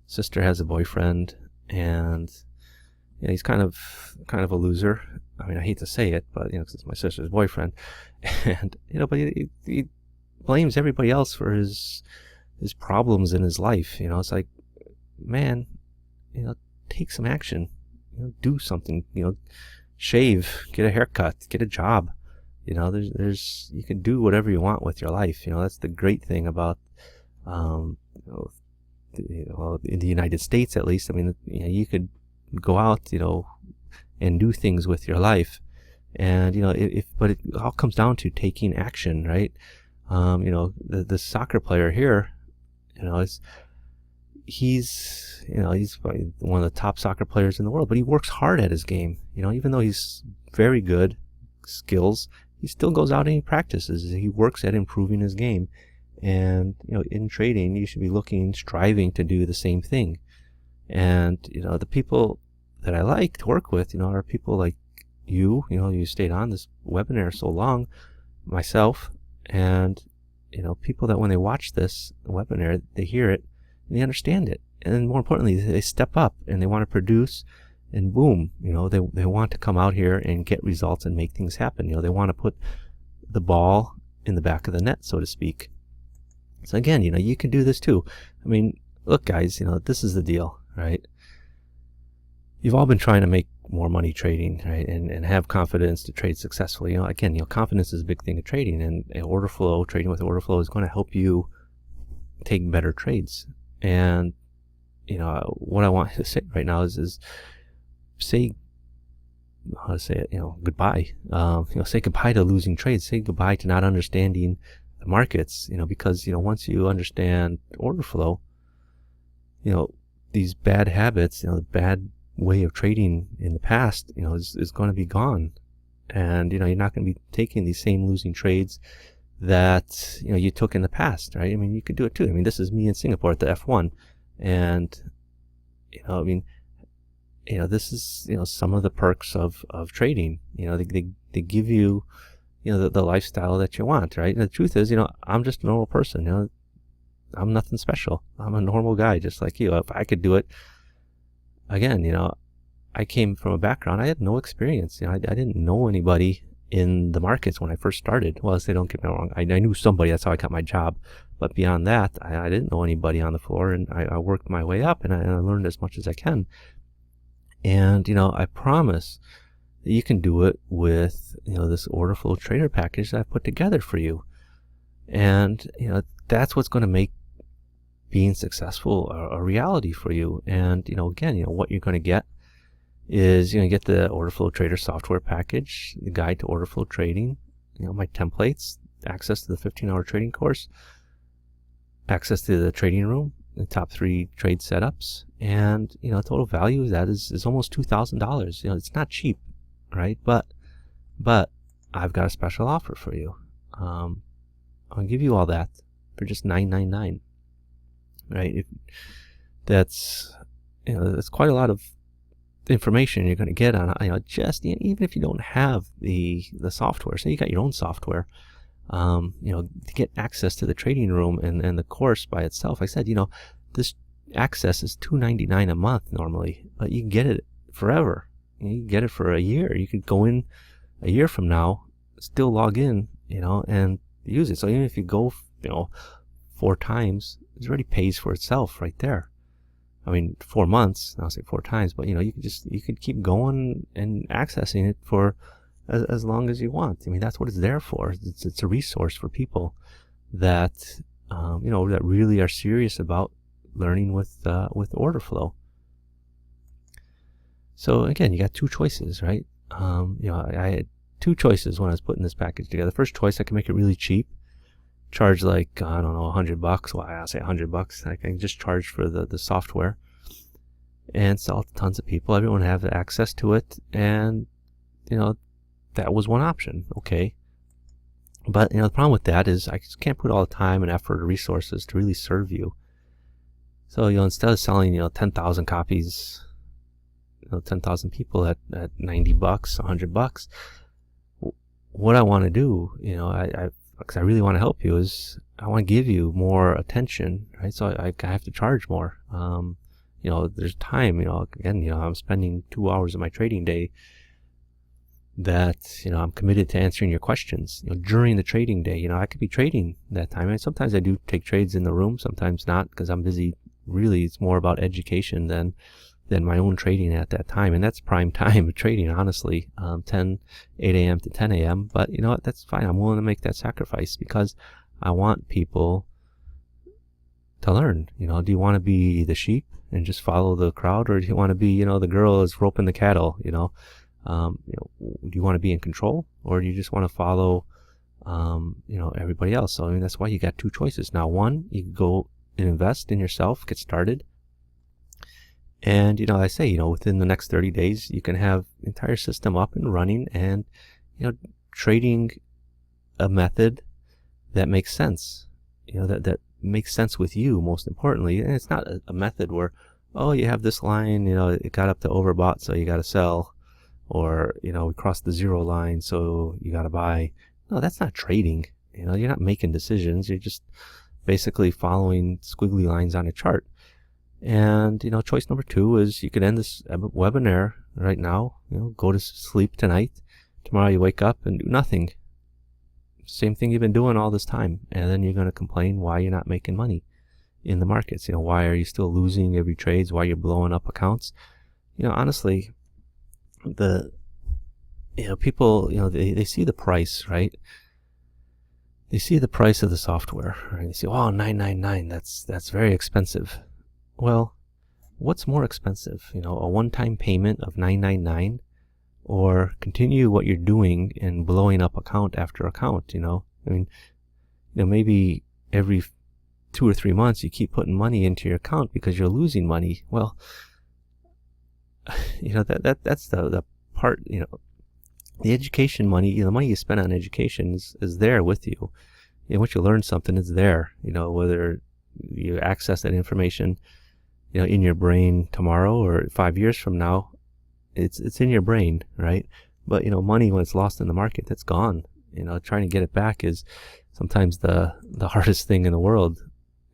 sister has a boyfriend, and he's kind of a loser. I mean, I hate to say it, but 'cause it's my sister's boyfriend, and but he blames everybody else for his problems in his life. It's like, man, take some action. Do something. Shave, get a haircut, get a job. There's you can do whatever you want with your life. That's the great thing about in the United States, at least. I mean, you could go out, and do things with your life, and but it all comes down to taking action, right? The soccer player here, he's probably one of the top soccer players in the world, but he works hard at his game. Even though he's very good skills, he still goes out and he practices. He works at improving his game. And in trading, you should be striving to do the same thing. And the people that I like to work with, are people like you. You stayed on this webinar so long, myself, and people that when they watch this webinar, they hear it and they understand it, and more importantly, they step up and they want to produce, and boom, they want to come out here and get results and make things happen. They want to put the ball in the back of the net, so to speak. So again, you can do this too. I mean, look, guys, this is the deal, right? You've all been trying to make more money trading, right? And have confidence to trade successfully. Again, confidence is a big thing in trading, and Orderflow, trading with Orderflow, is going to help you take better trades. And what I want to say right now is say, how to say it, goodbye. Say goodbye to losing trades. Say goodbye to not understanding the markets. Because once you understand Orderflow, these bad habits, the bad way of trading in the past, is going to be gone, and you're not going to be taking these same losing trades that you took in the past, right? I mean, you could do it too. I mean, this is me in Singapore at the F1, and this is some of the perks of trading. They give you the lifestyle that you want, right? And the truth is, I'm just a normal person. I'm nothing special. I'm a normal guy just like you. If I could do it, again, I came from a background, I had no experience. I didn't know anybody in the markets when I first started. Well, they don't get me wrong, I knew somebody. That's how I got my job. But beyond that, I didn't know anybody on the floor, and I worked my way up, and I learned as much as I can. And I promise that you can do it with this Orderflow trader package that I put together for you. And that's what's going to make being successful a reality for you. And again, what you're going to get is you get the Orderflow Trader software package, the guide to Orderflow trading, my templates, access to the 15-hour trading course, access to the trading room, the top 3 trade setups, and total value of that is almost $2,000. It's not cheap, right? But I've got a special offer for you. I'll give you all that for just $9.99. Right? That's that's quite a lot of information you're going to get on just even if you don't have the software. Say you got your own software, to get access to the trading room and the course by itself. I said, this access is $2.99 a month normally, but you can get it forever. You can get it for a year. You could go in a year from now, still log in, and use it. So even if you go, 4 times, it already pays for itself right there. I mean, 4 months, I'll say 4 times, but you could keep going and accessing it for as long as you want. I mean, that's what it's there for. It's a resource for people that that really are serious about learning with Orderflow. So again, you got 2 choices, right? I had 2 choices when I was putting this package together. The first choice, I can make it really cheap, charge like, I don't know, $100. Well, I'll say $100. I can just charge for the software and sell to tons of people. Everyone have access to it, and that was one option. Okay, but the problem with that is I just can't put all the time and effort or resources to really serve you. So instead of selling 10,000 copies, 10,000 people at $90, $100, what I want to do, because I really want to help you, is I want to give you more attention, right? So I have to charge more. There's time, again, I'm spending 2 hours of my trading day that, I'm committed to answering your questions, during the trading day. I could be trading that time. And sometimes I do take trades in the room, sometimes not, because I'm busy. Really, it's more about education than my own trading at that time. And that's prime time of trading, honestly, 8 a.m. to 10 a.m. But you know what, that's fine. I'm willing to make that sacrifice because I want people to learn. Do you want to be the sheep and just follow the crowd, or do you want to be, the girl is roping the cattle? Do you want to be in control, or do you just want to follow, everybody else? So that's why you got two choices. Now, one, you can go and invest in yourself, get started. And, I say, within the next 30 days, you can have the entire system up and running and, trading a method that makes sense, that makes sense with you, most importantly. And it's not a method where, oh, you have this line, it got up to overbought, so you got to sell. Or, we crossed the zero line, so you got to buy. No, that's not trading. You're not making decisions. You're just basically following squiggly lines on a chart. And, choice number two is you could end this webinar right now, go to sleep tonight. Tomorrow you wake up and do nothing. Same thing you've been doing all this time. And then you're going to complain why you're not making money in the markets. Why are you still losing every trades? Why you're blowing up accounts? Honestly, people, they see the price, right? They see the price of the software, right? They say, oh, $999, that's very expensive. Well, what's more expensive, a one-time payment of $999, or continue what you're doing and blowing up account after account? Maybe every 2 or 3 months you keep putting money into your account because you're losing money. Well, that's the part, the education money, the money you spend on education is there with you. Once you learn something, it's there, whether you access that information, in your brain tomorrow or 5 years from now, it's in your brain, right? But, money, when it's lost in the market, that's gone. Trying to get it back is sometimes the hardest thing in the world.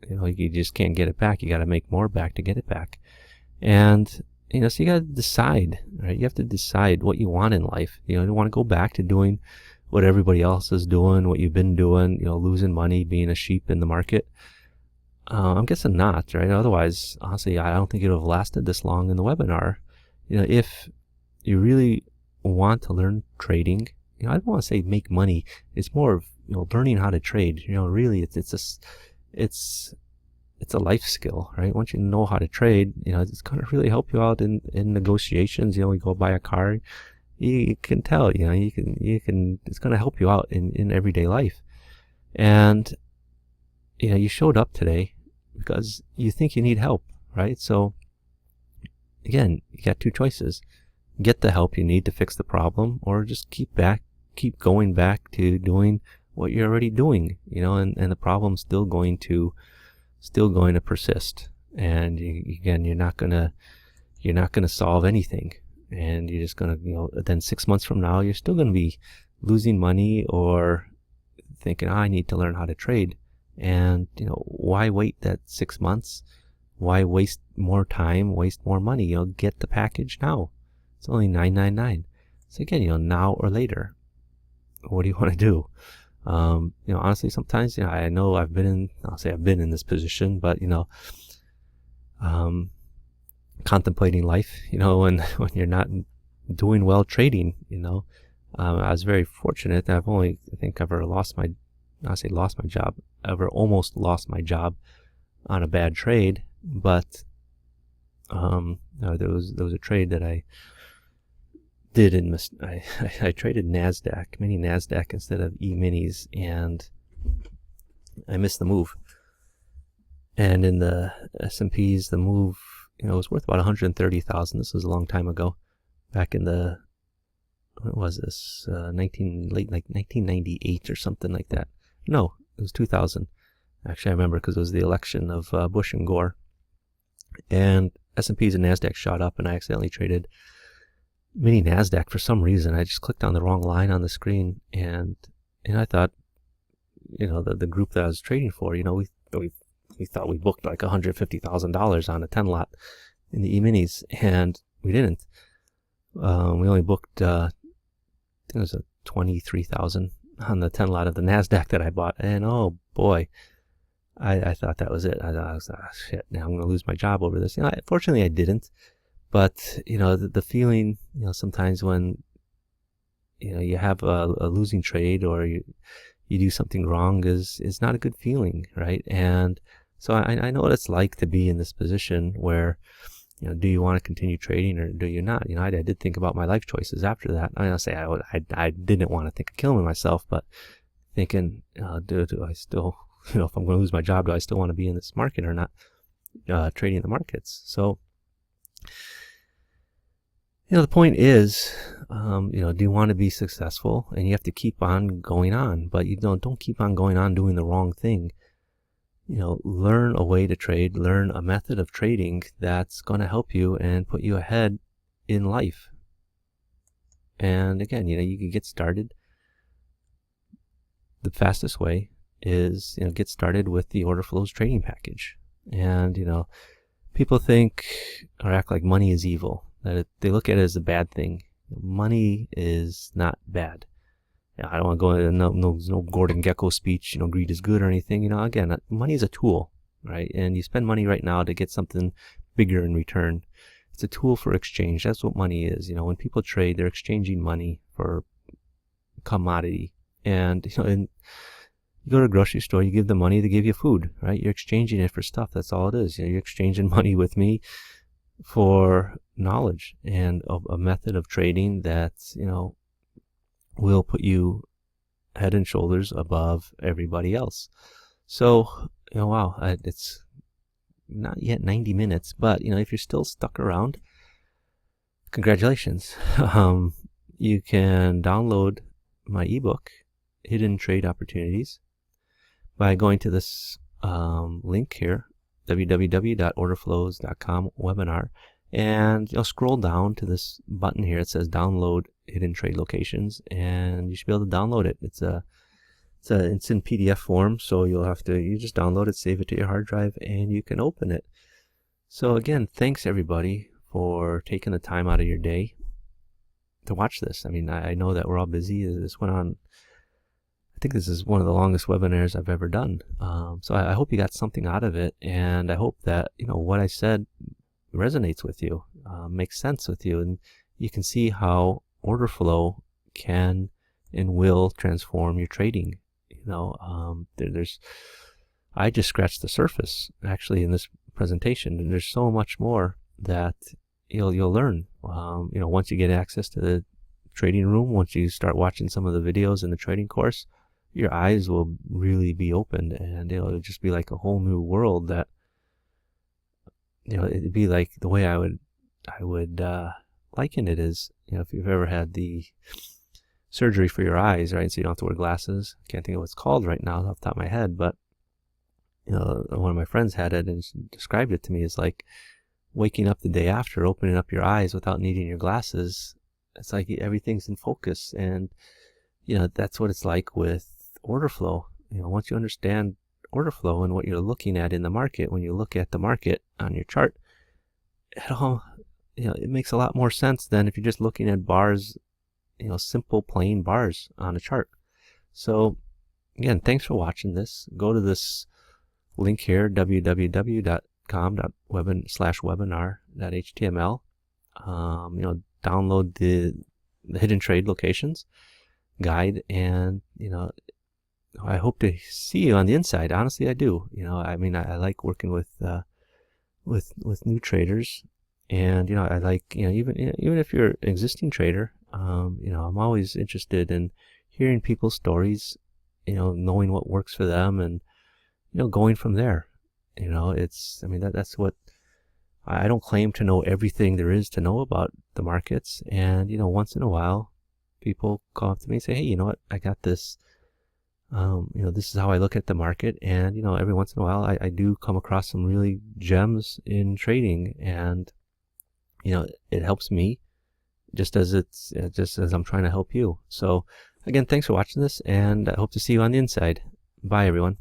You just can't get it back. You got to make more back to get it back. And, so you got to decide, right? You have to decide what you want in life. You want to go back to doing what everybody else is doing, what you've been doing, losing money, being a sheep in the market. I'm guessing not, right? Otherwise, honestly, I don't think it would have lasted this long in the webinar. If you really want to learn trading, I don't want to say make money. It's more of, learning how to trade. Really, it's a life skill, right? Once you know how to trade, it's going to really help you out in negotiations. We go buy a car, you can tell, you can, it's going to help you out in everyday life. And, you showed up today because you think you need help, right? So again, you got two choices: get the help you need to fix the problem, or just keep going back to doing what you're already doing, and the problem's still going to persist. And again, you're not gonna solve anything, and you're just gonna, then 6 months from now, you're still gonna be losing money or thinking, I need to learn how to trade. And, why wait that 6 months? Why waste more time, waste more money? Get the package now. It's only $999. So again, now or later, what do you want to do? Honestly, sometimes, I know I've been in this position, but, contemplating life, when you're not doing well trading, I was very fortunate that I've only, I think, ever almost lost my job on a bad trade. But, there was a trade that I did I traded NASDAQ, mini NASDAQ instead of E-minis, and I missed the move. And in the S&Ps, the move, it was worth about 130,000. This was a long time ago, back in the, what was this, late 1998 or something like that. No, it was 2000. Actually, I remember because it was the election of Bush and Gore. And S&Ps and NASDAQ shot up, and I accidentally traded mini NASDAQ for some reason. I just clicked on the wrong line on the screen, and I thought, the group that I was trading for, we thought we booked like $150,000 on a 10 lot in the E-minis, and we didn't. We only booked, I think it was a 23,000 on the 10 lot of the NASDAQ that I bought, and oh boy, I thought that was it. I was like, shit, now I'm going to lose my job over this. Fortunately I didn't, but the feeling, sometimes when you have a losing trade, or you do something wrong, is not a good feeling, right? And so I know what it's like to be in this position where, do you want to continue trading or do you not? I did think about my life choices after that. I'll say I didn't want to think of killing myself, but thinking, do I still, if I'm going to lose my job, do I still want to be in this market or not, trading the markets? So, the point is, do you want to be successful? And you have to keep on going on, but don't keep on going on doing the wrong thing. Learn a way to trade, learn a method of trading that's going to help you and put you ahead in life. And again, you can get started. The fastest way is, get started with the Orderflows trading package. And, people think or act like money is evil, that they look at it as a bad thing. Money is not bad. I don't want to go into no Gordon Gekko speech, greed is good or anything. Again, money is a tool, right? And you spend money right now to get something bigger in return. It's a tool for exchange. That's what money is. When people trade, they're exchanging money for commodity. And, and you go to a grocery store, you give them money, they give you food, right? You're exchanging it for stuff. That's all it is. You're exchanging money with me for knowledge and a method of trading that's, will put you head and shoulders above everybody else. So, wow, it's not yet 90 minutes, but, if you're still stuck around, congratulations. You can download my ebook, Hidden Trade Opportunities, by going to this link here, www.orderflows.com webinar, and you'll scroll down to this button here. It says download hidden trade locations, and you should be able to download it. It's in PDF form, so you just download it, save it to your hard drive, and you can open it. So again, thanks everybody for taking the time out of your day to watch this. I know that we're all busy. This went on, I think this is one of the longest webinars I've ever done. So I hope you got something out of it, and I hope that what I said resonates with you, makes sense with you, and you can see how Orderflow can and will transform your trading. I just scratched the surface actually in this presentation, and there's so much more that you'll learn. Once you get access to the trading room, once you start watching some of the videos in the trading course, your eyes will really be opened, and it'll just be like a whole new world that, it'd be like the way I would liken it is, if you've ever had the surgery for your eyes, right? So you don't have to wear glasses. Can't think of what it's called right now off the top of my head, but one of my friends had it and described it to me as like waking up the day after, opening up your eyes without needing your glasses. It's like everything's in focus, and that's what it's like with Orderflow. Once you understand Orderflow and what you're looking at in the market, when you look at the market on your chart, it makes a lot more sense than if you're just looking at bars, simple plain bars on a chart. So again, thanks for watching this. Go to this link here, www.com/webinar.html. Download the hidden trade locations guide, and I hope to see you on the inside. Honestly, I do. I like working with new traders, and I like even if you're an existing trader, I'm always interested in hearing people's stories, knowing what works for them, and going from there. That's what I don't claim to know everything there is to know about the markets, and once in a while people call up to me and say, hey, you know what, I got this. This is how I look at the market, and every once in a while I do come across some really gems in trading, and it helps me just as I'm trying to help you. So again, thanks for watching this, and I hope to see you on the inside. Bye, everyone.